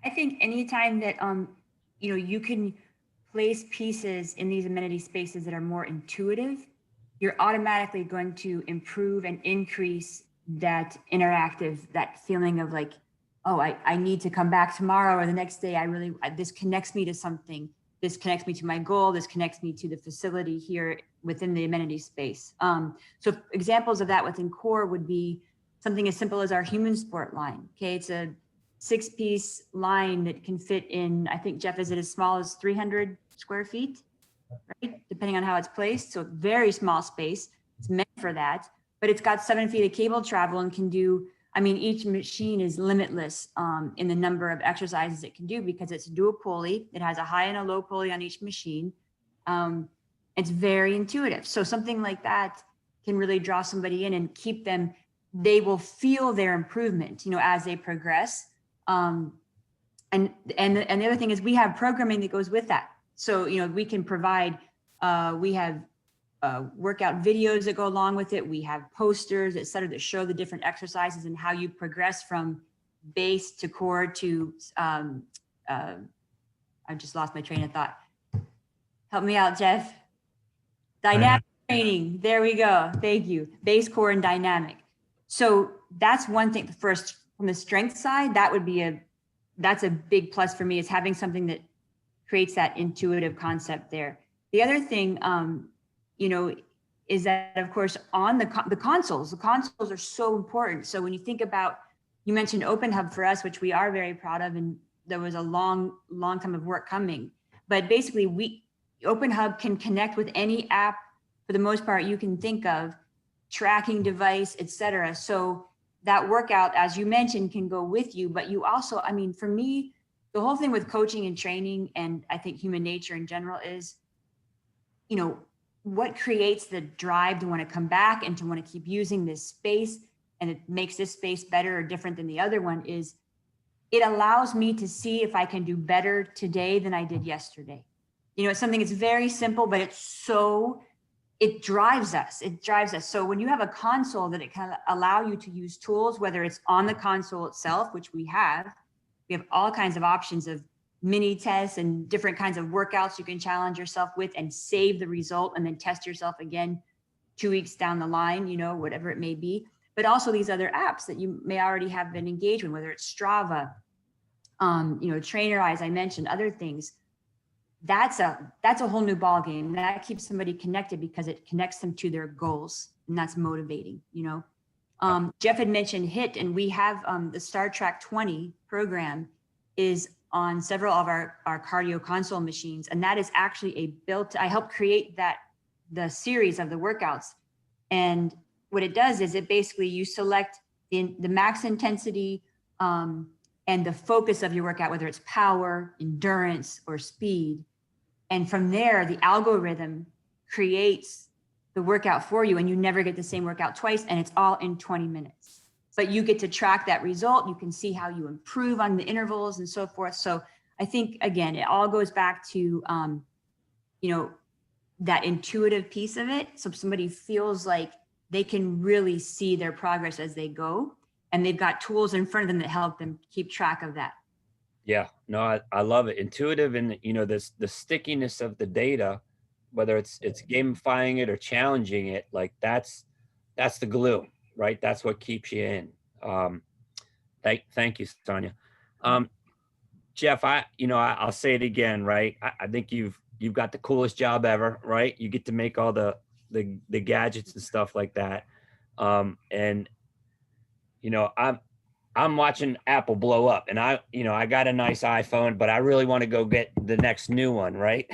I think anytime that you can place pieces in these amenity spaces that are more intuitive, you're automatically going to improve and increase that that feeling of like, oh, I need to come back tomorrow or the next day. This connects me to something. This connects me to my goal. This connects me to the facility here within the amenity space. So examples of that within Core would be something as simple as our human sport line. Okay, it's a 6-piece line that can fit in, I think, Jeff, is it as small as 300 square feet, right? Depending on how it's placed. So very small space. It's meant for that, but it's got 7 feet of cable travel and can do, each machine is limitless in the number of exercises it can do because it's dual pulley. It has a high and a low pulley on each machine. It's very intuitive. So something like that can really draw somebody in and keep them, they will feel their improvement, as they progress. And the other thing is we have programming that goes with that. So, we can provide, we have workout videos that go along with it. We have posters, et cetera, that show the different exercises and how you progress from base to core to, I just lost my train of thought. Help me out, Jeff. Dynamic training. There we go. Thank you. Base, core, and dynamic. So that's one thing. First, from the strength side, that's a big plus for me, is having something that creates that intuitive concept there. The other thing, is that, of course, on the consoles are so important. So when you think about, you mentioned Open Hub for us, which we are very proud of, and there was a long time of work coming. But basically, Open Hub can connect with any app, for the most part, you can think of, tracking device, et cetera. So that workout, as you mentioned, can go with you. But you also, for me, the whole thing with coaching and training, and I think human nature in general, is, what creates the drive to want to come back and to want to keep using this space, and it makes this space better or different than the other one, is it allows me to see if I can do better today than I did yesterday. It's something that's very simple, but it drives us. So when you have a console that it can allow you to use tools, whether it's on the console itself, which we have all kinds of options of mini tests and different kinds of workouts you can challenge yourself with and save the result and then test yourself again 2 weeks down the line, whatever it may be. But also these other apps that you may already have been engaged with, whether it's Strava, Trainerize, I mentioned, other things. That's a whole new ballgame. That keeps somebody connected because it connects them to their goals, and that's motivating. Jeff had mentioned HIIT, and we have the StarTrack 20 program is on several of our cardio console machines, and that is actually I helped create the series of the workouts. And what it does is it basically, you select the max intensity and the focus of your workout, whether it's power, endurance, or speed. And from there, the algorithm creates the workout for you, and you never get the same workout twice, and it's all in 20 minutes. But you get to track that result. You can see how you improve on the intervals and so forth. So I think, again, it all goes back to you know, that intuitive piece of it. So somebody feels like they can really see their progress as they go, and they've got tools in front of them that help them keep track of that. Yeah, no, I love it. Intuitive, and this the stickiness of the data, whether it's gamifying it or challenging it, like that's the glue, right? That's what keeps you in. Um, thank you, Sonia. Um, Jeff, I'll say it again, right? I think you've got the coolest job ever, right? You get to make all the gadgets and stuff like that. And I'm watching Apple blow up, and I got a nice iPhone, but I really want to go get the next new one, right?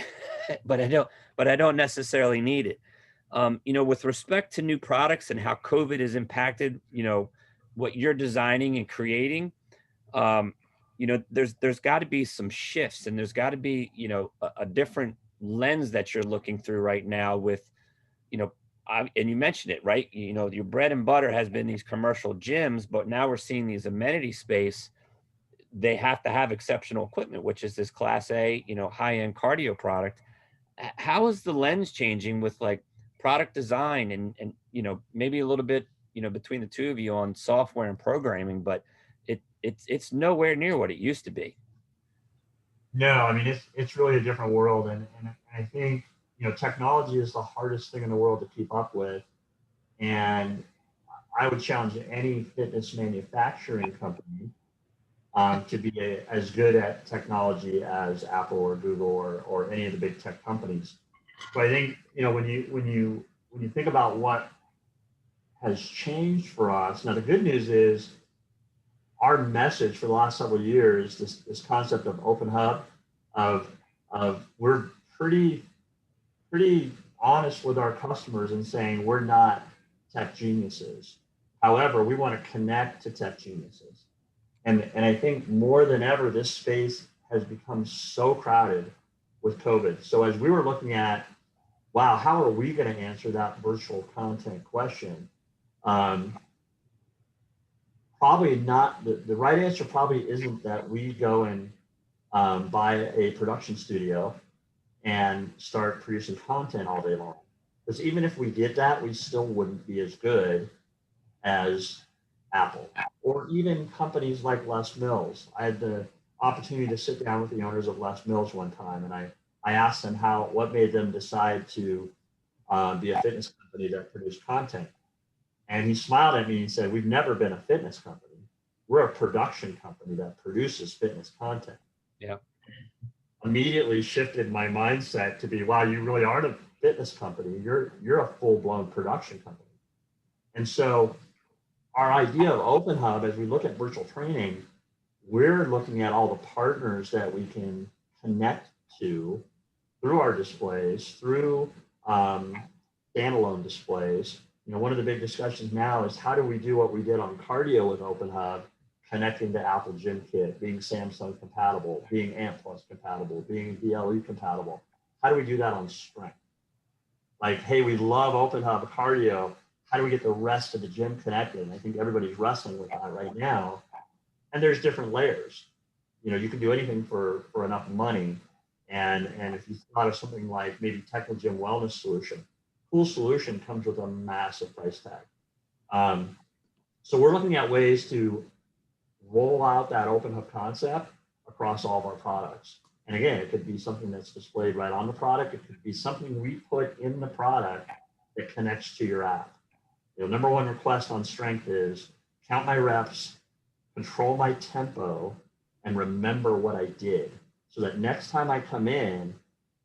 but I don't necessarily need it. With respect to new products and how COVID has impacted, what you're designing and creating, there's got to be some shifts, and there's got to be, a different lens that you're looking through right now with, and you mentioned it, right? Your bread and butter has been these commercial gyms, but now we're seeing these amenity space. They have to have exceptional equipment, which is this class A, high-end cardio product. How is the lens changing with like product design and maybe a little bit, between the two of you on software and programming, but it's nowhere near what it used to be. No, I mean, it's really a different world. And I think, technology is the hardest thing in the world to keep up with. And I would challenge any fitness manufacturing company to be as good at technology as Apple or Google or any of the big tech companies. So I think, when you think about what has changed for us, now the good news is our message for the last several years, this concept of open hub, of we're pretty honest with our customers and saying we're not tech geniuses. However, we want to connect to tech geniuses. And I think more than ever, this space has become so crowded with COVID. So as we were looking at, wow, how are we going to answer that virtual content question? Probably not, the right answer probably isn't that we go and buy a production studio and start producing content all day long. Because even if we did that, we still wouldn't be as good as Apple or even companies like Les Mills. I had the opportunity to sit down with the owners of Les Mills one time, and I asked them what made them decide to be a fitness company that produced content. And he smiled at me and said, "We've never been a fitness company. We're a production company that produces fitness content." Yeah. Immediately shifted my mindset to be, wow, you really aren't a fitness company. You're a full-blown production company. And so our idea of Open Hub, as we look at virtual training, we're looking at all the partners that we can connect to through our displays, through standalone displays. One of the big discussions now is how do we do what we did on cardio with Open Hub, connecting to Apple Gym Kit, being Samsung compatible, being Ant Plus compatible, being DLE compatible. How do we do that on strength? Like, hey, we love Open Hub cardio. How do we get the rest of the gym connected? And I think everybody's wrestling with that right now. And there's different layers. You can do anything for enough money. And if you thought of something like maybe Technogym Wellness Solution, cool solution comes with a massive price tag. So we're looking at ways to roll out that Open Hub concept across all of our products. And again, it could be something that's displayed right on the product. It could be something we put in the product that connects to your app. Number one request on strength is count my reps, control my tempo, and remember what I did. So that next time I come in,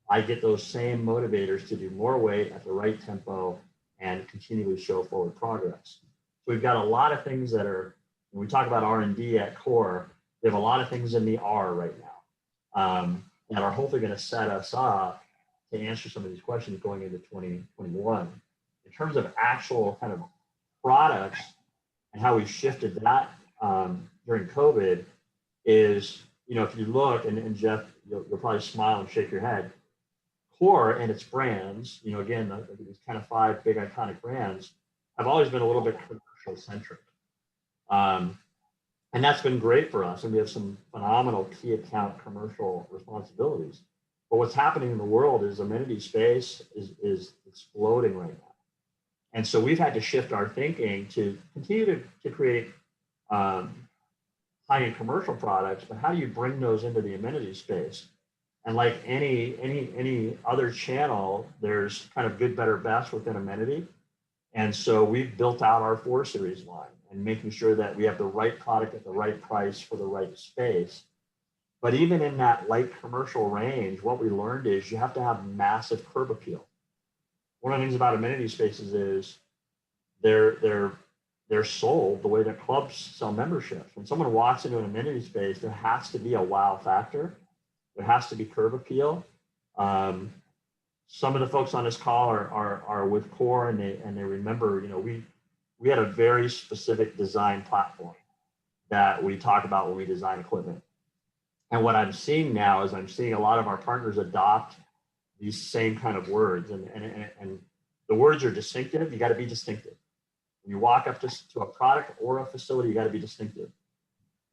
I get those same motivators to do more weight at the right tempo and continually show forward progress. So we've got a lot of things that are, when we talk about R&D at Core, we have a lot of things in the R right now that are hopefully going to set us up to answer some of these questions going into 2021. In terms of actual kind of products and how we shifted that during COVID is, if you look, and Jeff, you'll probably smile and shake your head, Core and its brands, again, these kind of 5 big iconic brands have always been a little bit commercial centric. And that's been great for us. And we have some phenomenal key account commercial responsibilities. But what's happening in the world is amenity space is exploding right now. And so we've had to shift our thinking to continue to create high-end commercial products, but how do you bring those into the amenity space? And like any other channel, there's kind of good, better, best within amenity. And so we've built out our 4 Series line and making sure that we have the right product at the right price for the right space. But even in that light commercial range, what we learned is you have to have massive curb appeal. One of the things about amenity spaces is they're sold the way that clubs sell memberships. When someone walks into an amenity space, there has to be a wow factor. There has to be curb appeal. Some of the folks on this call are with Core, and they remember, we had a very specific design platform that we talk about when we design equipment. And what I'm seeing now is I'm seeing a lot of our partners adopt these same kind of words, and the words are distinctive. You got to be distinctive. When you walk up to a product or a facility, you got to be distinctive.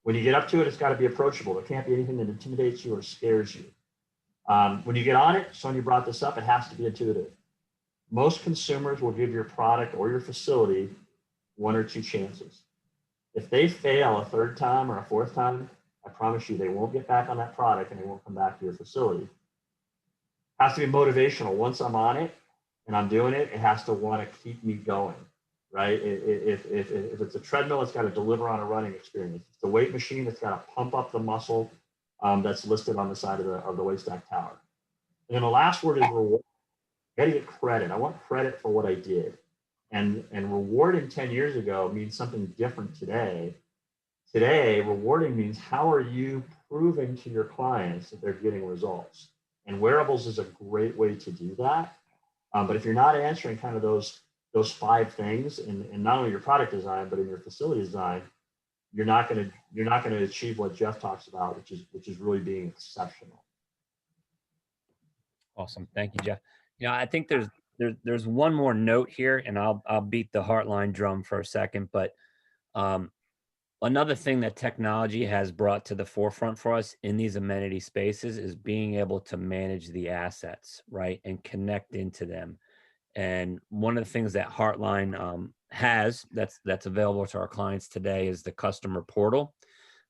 When you get up to it, it's got to be approachable. There can't be anything that intimidates you or scares you. When you get on it, Sonia brought this up, it has to be intuitive. Most consumers will give your product or your facility 1 or 2 chances. If they fail a 3rd time or a 4th time, I promise you they won't get back on that product and they won't come back to your facility. It has to be motivational. Once I'm on it and I'm doing it, it has to want to keep me going, right? If it's a treadmill, it's got to deliver on a running experience. If it's a weight machine, it's got to pump up the muscle that's listed on the side of the weight stack tower. And then the last word is reward. I got to get credit. I want credit for what I did. And rewarding 10 years ago means something different today. Today, rewarding means how are you proving to your clients that they're getting results? And wearables is a great way to do that. But if you're not answering kind of those 5 things in not only your product design, but in your facility design, you're not going to achieve what Jeff talks about, which is really being exceptional. Awesome. Thank you, Jeff. I think there's one more note here, and I'll beat the Heartline drum for a second, but another thing that technology has brought to the forefront for us in these amenity spaces is being able to manage the assets, right, and connect into them. And one of the things that Heartline has that's available to our clients today is the customer portal,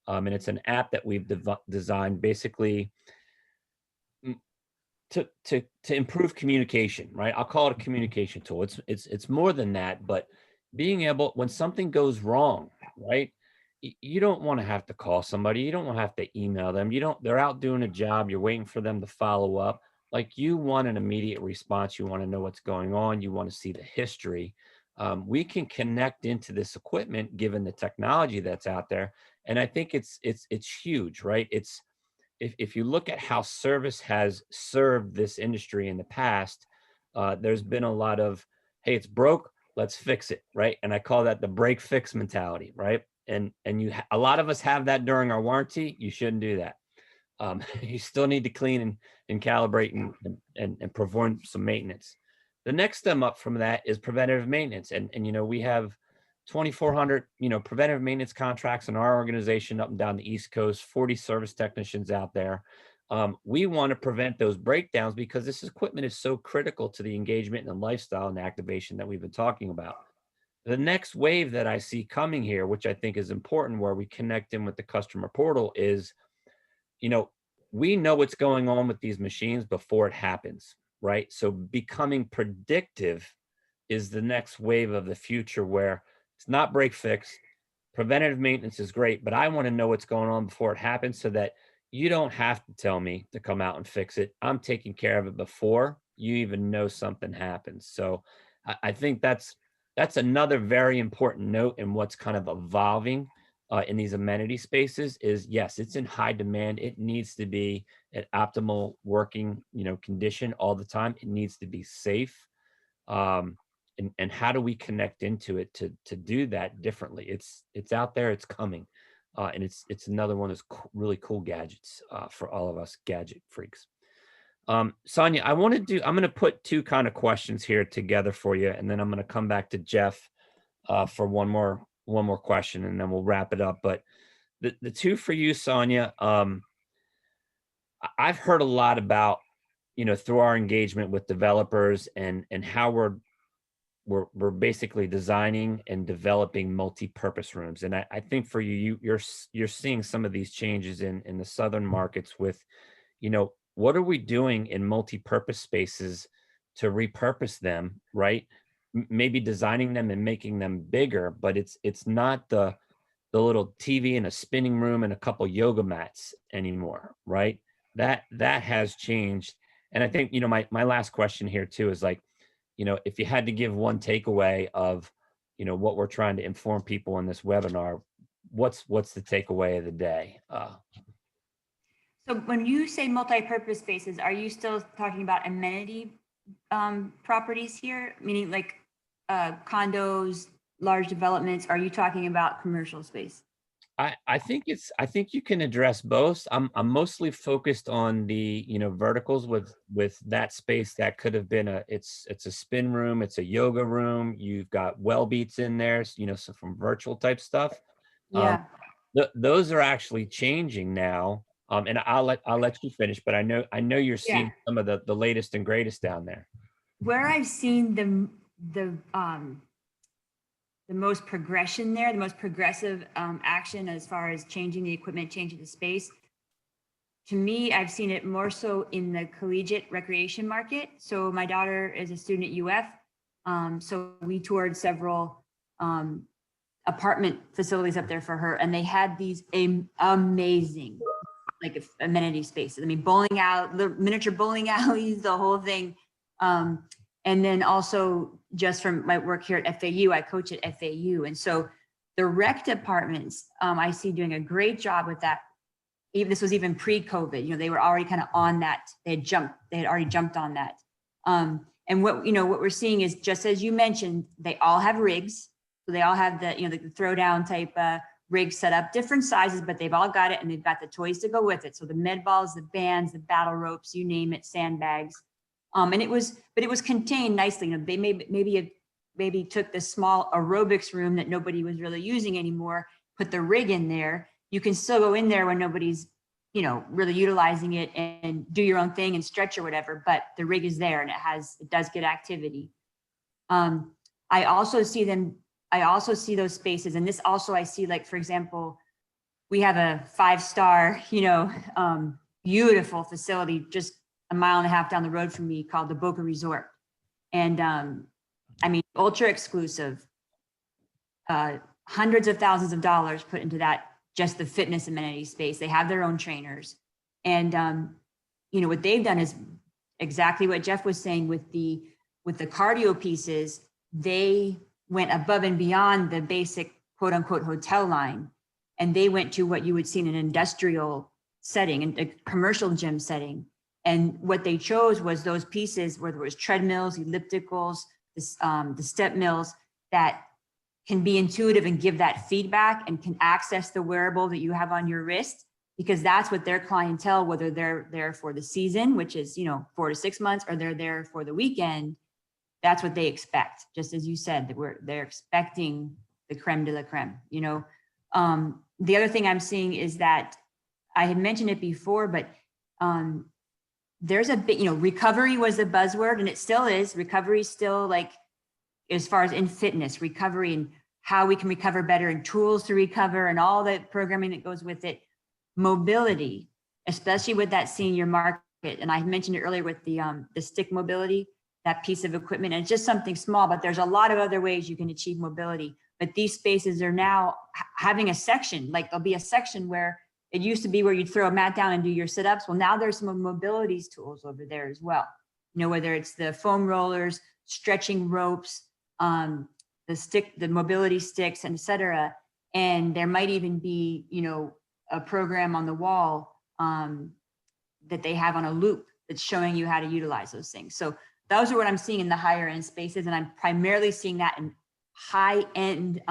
and it's an app that we've designed basically to improve communication, right? I'll call it a communication tool. It's more than that, but being able, when something goes wrong, right? You don't want to have to call somebody. You don't want to have to email them. They're out doing a job. You're waiting for them to follow up. Like, you want an immediate response. You want to know what's going on. You want to see the history. We can connect into this equipment given the technology that's out there. And I think it's huge, right? If you look at how service has served this industry in the past, there's been a lot of, hey, it's broke, let's fix it, right? And I call that the break fix mentality, right? And a lot of us have that during our warranty. You shouldn't do that. You still need to clean and calibrate and perform some maintenance. The next step up from that is preventative maintenance. And we have 2,400, preventive maintenance contracts in our organization up and down the East Coast, 40 service technicians out there. We want to prevent those breakdowns because this equipment is so critical to the engagement and the lifestyle and activation that we've been talking about. The next wave that I see coming here, which I think is important, where we connect in with the customer portal, is, we know what's going on with these machines before it happens, right? So becoming predictive is the next wave of the future, where it's not break fix. Preventative maintenance is great, but I want to know what's going on before it happens so that you don't have to tell me to come out and fix it. I'm taking care of it before you even know something happens. So I think that's another very important note in what's kind of evolving in these amenity spaces is, yes, it's in high demand. It needs to be at optimal working, condition all the time. It needs to be safe. And how do we connect into it to do that differently? It's out there, it's coming. And it's another one of those really cool gadgets for all of us gadget freaks. Sonia, I'm going to put 2 kind of questions here together for you, and then I'm going to come back to Jeff for one more question, and then we'll wrap it up. But the 2 for you, Sonia, I've heard a lot about through our engagement with developers and how we're basically designing and developing multi-purpose rooms. And I think for you're seeing some of these changes in the southern markets with, what are we doing in multi-purpose spaces to repurpose them, right? Maybe designing them and making them bigger, but it's not the little TV and a spinning room and a couple yoga mats anymore, right? That has changed. And I think, my last question here too is like, if you had to give one takeaway of, what we're trying to inform people in this webinar, what's the takeaway of the day? So when you say multi-purpose spaces, are you still talking about amenity properties here? Meaning like condos, large developments? Are you talking about commercial space? I think you can address both. I'm mostly focused on the, verticals with that space that could have been it's a spin room, it's a yoga room. You've got well beats in there, so from virtual type stuff. Yeah. Those are actually changing now. And I'll let you finish, but I know you're seeing some of the latest and greatest down there. Where I've seen the most progression there, the most progressive action as far as changing the equipment, changing the space. To me, I've seen it more so in the collegiate recreation market. So my daughter is a student at UF. So we toured several apartment facilities up there for her, and they had these amazing like amenity spaces. I mean, bowling out, the miniature bowling alleys, the whole thing. And then also just from my work here at FAU, I coach at FAU. And so the rec departments, I see doing a great job with that. This was even pre-COVID, they were already kind of on that. They had already jumped on that. And what we're seeing is, just as you mentioned, they all have rigs. So they all have the throwdown type rigs set up, different sizes, but they've all got it, and they've got the toys to go with it. So the med balls, the bands, the battle ropes, you name it, sandbags. And it was contained nicely. They maybe took this small aerobics room that nobody was really using anymore, put the rig in there. You can still go in there when nobody's, really utilizing it and do your own thing and stretch or whatever, but the rig is there and it does get activity. I also see those spaces, and this also I see, like, for example, we have a 5-star, beautiful facility just a mile and a half down the road from me called the Boca Resort. And ultra exclusive, hundreds of thousands of dollars put into that, just the fitness amenity space. They have their own trainers. And, what they've done is exactly what Jeff was saying with the cardio pieces. They went above and beyond the basic quote unquote hotel line. And they went to what you would see in an industrial setting, in a commercial gym setting. And what they chose was those pieces where there was treadmills, ellipticals, the step mills that can be intuitive and give that feedback and can access the wearable that you have on your wrist, because that's what their clientele, whether they're there for the season, which is, 4 to 6 months, or they're there for the weekend, that's what they expect. Just as you said, that they're expecting the creme de la creme, The other thing I'm seeing is that I had mentioned it before, but there's a bit, recovery was a buzzword, and it still is. Recovery is still, like, as far as in fitness, recovery and how we can recover better and tools to recover and all the programming that goes with it. Mobility, especially with that senior market. And I mentioned it earlier with the stick mobility, that piece of equipment. And it's just something small, but there's a lot of other ways you can achieve mobility. But these spaces are now having a section, like there'll be a section where it used to be where you'd throw a mat down and do your sit-ups. Well, now there's some mobility tools over there as well. Whether it's the foam rollers, stretching ropes, the mobility sticks, and et cetera. And there might even be, a program on the wall that they have on a loop that's showing you how to utilize those things. So those are what I'm seeing in the higher end spaces. And I'm primarily seeing that in high end,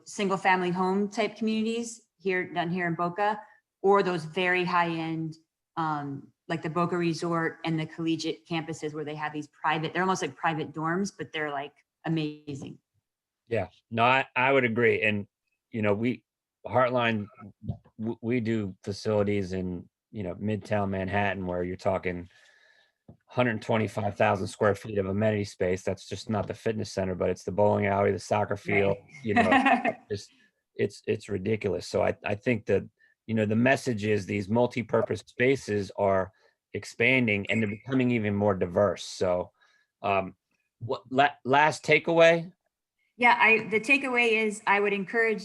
single family home type communities down here in Boca, or those very high end, like the Boca Resort and the collegiate campuses where they have these they're almost like private dorms, but they're like amazing. Yeah, no, I would agree. And, Heartline, we do facilities in Midtown Manhattan, where you're talking 125,000 square feet of amenity space. That's just not the fitness center, but it's the bowling alley, the soccer field, Right. just it's ridiculous. So I think that, the message is these multi-purpose spaces are expanding and they're becoming even more diverse. So what last takeaway? Yeah, the takeaway is I would encourage,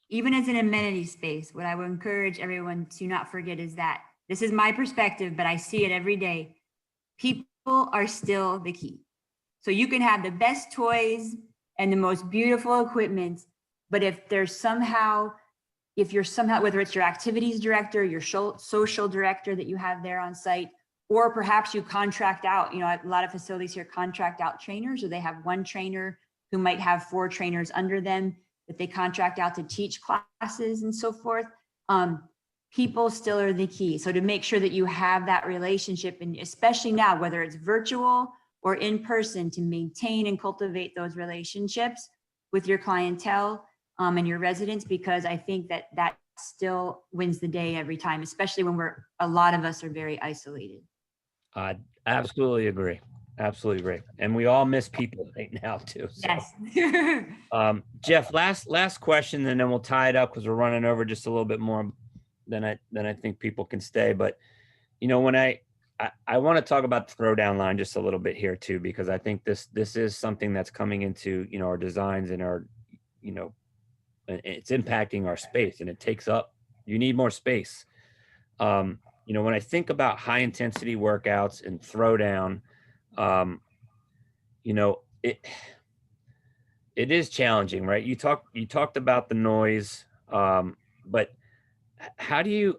even as an amenity space, what I would encourage everyone to not forget is that this is my perspective, but I see it every day. People are still the key. So you can have the best toys and the most beautiful equipment, but if you're somehow, whether it's your activities director, your social director that you have there on site, or perhaps you contract out, a lot of facilities here contract out trainers, or they have one trainer who might have 4 trainers under them that they contract out to teach classes and so forth. People still are the key. So to make sure that you have that relationship, and especially now, whether it's virtual or in person, to maintain and cultivate those relationships with your clientele and your residents, because I think that still wins the day every time, especially when a lot of us are very isolated. I absolutely agree. Absolutely agree. And we all miss people right now too. So. Yes. Jeff, last question, and then we'll tie it up because we're running over just a little bit more than I think people can stay. But when I want to talk about the throwdown line just a little bit here too, because I think this is something that's coming into our designs and our it's impacting our space, and you need more space. When I think about high intensity workouts and throwdown, it is challenging, right? You talked about the noise, but how do you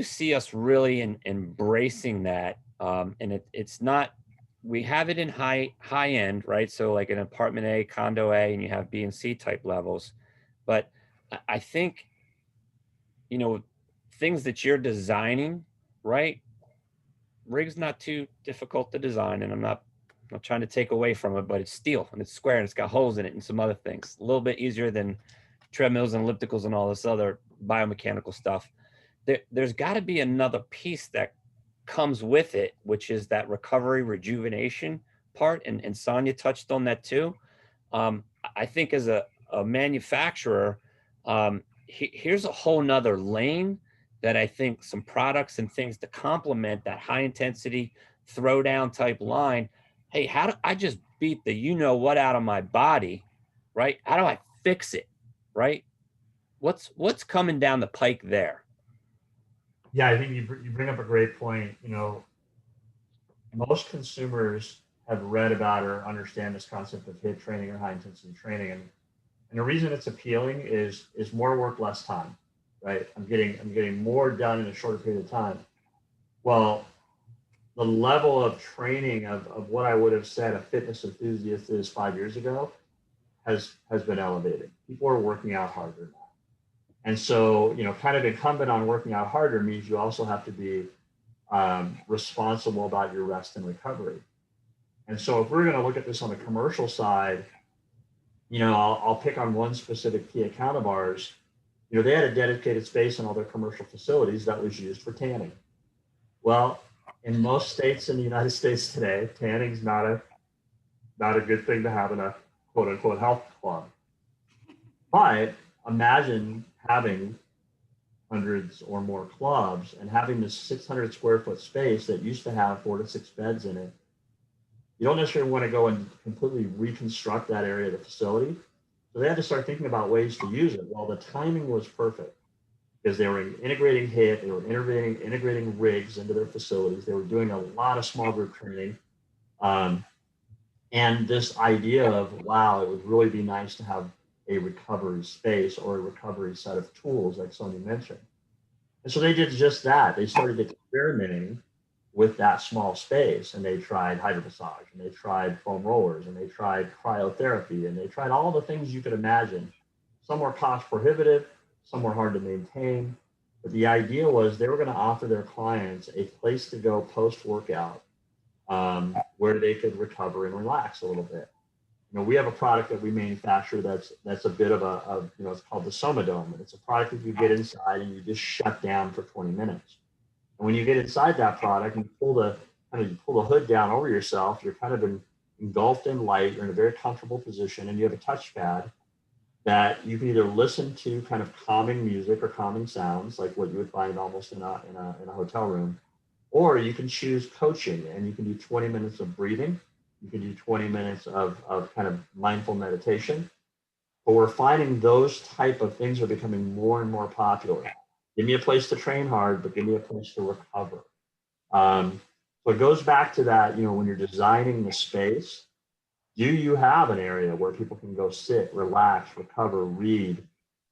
see us really embracing that? And it's not, we have it in high end, right? So like an apartment A, condo A, and you have B and C type levels. But I think, things that you're designing, right? Rig's not too difficult to design, and I'm not trying to take away from it, but it's steel and it's square and it's got holes in it and some other things. A little bit easier than treadmills and ellipticals and all this other biomechanical stuff. There's got to be another piece that comes with it, which is that recovery rejuvenation part. And Sonia touched on that too. I think as a manufacturer, here's a whole nother lane that I think some products and things to complement that high intensity throwdown type line. Hey, how do I just beat the what out of my body, right? How do I fix it, right? What's coming down the pike there? Yeah, I think you bring up a great point. Most consumers have read about or understand this concept of HIIT training or high intensity training, and the reason it's appealing is more work, less time, right? I'm getting more done in a shorter period of time. Well, the level of training of what I would have said a fitness enthusiast is 5 years ago has been elevated. People are working out harder now. And so, kind of incumbent on working out harder means you also have to be responsible about your rest and recovery. And so if we're going to look at this on the commercial side, I'll pick on one specific key account of ours. They had a dedicated space in all their commercial facilities that was used for tanning. Well, in most states in the United States today, tanning's not a good thing to have in a quote unquote health club. But imagine having hundreds or more clubs and having this 600 square foot space that used to have 4 to 6 beds in it. You don't necessarily want to go and completely reconstruct that area of the facility. So they had to start thinking about ways to use it. Well, the timing was perfect because they were integrating HIIT, they were integrating rigs into their facilities. They were doing a lot of small group training. And this idea of, wow, it would really be nice to have a recovery space or a recovery set of tools like Sonia mentioned. And so they did just that. They started experimenting with that small space, and they tried hydromassage, and they tried foam rollers, and they tried cryotherapy, and they tried all the things you could imagine. Some were cost prohibitive, some were hard to maintain, but the idea was they were going to offer their clients a place to go post-workout where they could recover and relax a little bit. we have a product that we manufacture that's a bit of it's called the Somadome. And it's a product that you get inside and you just shut down for 20 minutes. And when you get inside that product and you pull the hood down over yourself, you're kind of engulfed in light. You're in a very comfortable position, and you have a touchpad that you can either listen to kind of calming music or calming sounds, like what you would find almost in a hotel room, or you can choose coaching, and you can do 20 minutes of breathing. You can do 20 minutes of kind of mindful meditation. But we're finding those type of things are becoming more and more popular. Give me a place to train hard, but give me a place to recover. So it goes back to that, when you're designing the space, do you have an area where people can go sit, relax, recover, read,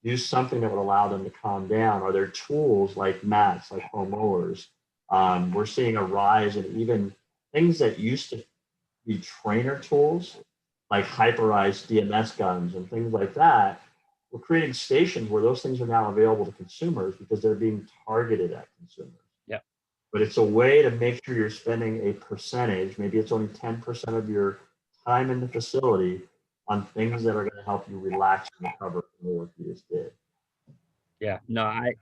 do something that would allow them to calm down? Are there tools like mats, like foam rollers? We're seeing a rise in even things that used to be trainer tools, like hyperized DMS guns and things like that. We're creating stations where those things are now available to consumers because they're being targeted at consumers. Yeah. But it's a way to make sure you're spending a percentage, maybe it's only 10% of your time in the facility, on things that are going to help you relax and recover from the work you just did. Yeah, no, I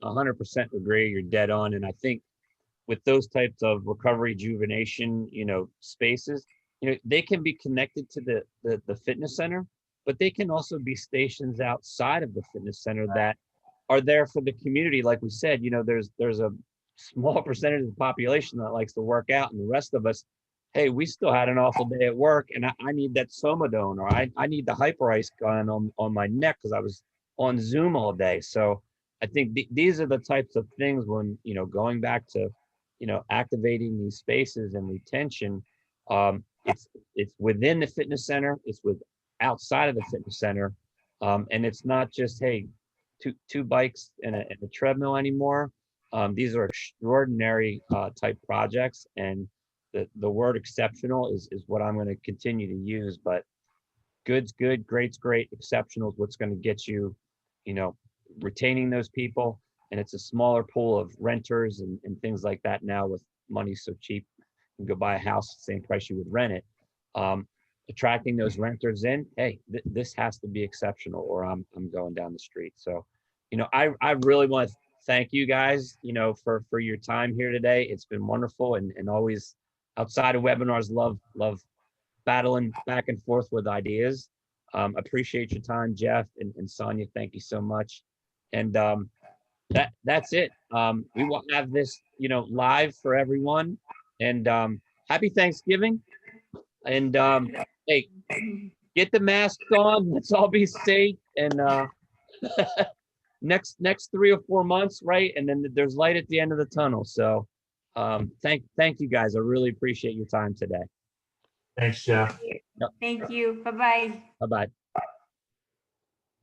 100% agree. You're dead on. And I think with those types of recovery, rejuvenation, spaces, they can be connected to the fitness center, but they can also be stations outside of the fitness center that are there for the community. Like we said, there's a small percentage of the population that likes to work out, and the rest of us, hey, we still had an awful day at work, and I need that Somadome, or I need the Hyperice gun on my neck because I was on Zoom all day. So I think these are the types of things when, going back to, activating these spaces and retention, it's within the fitness center, it's with outside of the fitness center. And it's not just, hey, two bikes and a treadmill anymore. These are extraordinary type projects, and the word exceptional is what I'm going to continue to use. But good's good, great's great, exceptional is what's going to get you, retaining those people. And it's a smaller pool of renters and things like that now, with money so cheap. You can go buy a house the same price you would rent it. Attracting those renters in, hey, this has to be exceptional, or I'm going down the street. So, I really want to thank you guys, for your time here today. It's been wonderful, and always outside of webinars, love battling back and forth with ideas. Appreciate your time, Jeff and Sonia. Thank you so much. And that's it. We will have this, live for everyone. And happy Thanksgiving. And hey, get the masks on. Let's all be safe. And next 3 or 4 months, right? And then there's light at the end of the tunnel. So thank you guys. I really appreciate your time today. Thanks, Jeff. Thank you. Bye-bye. Bye-bye.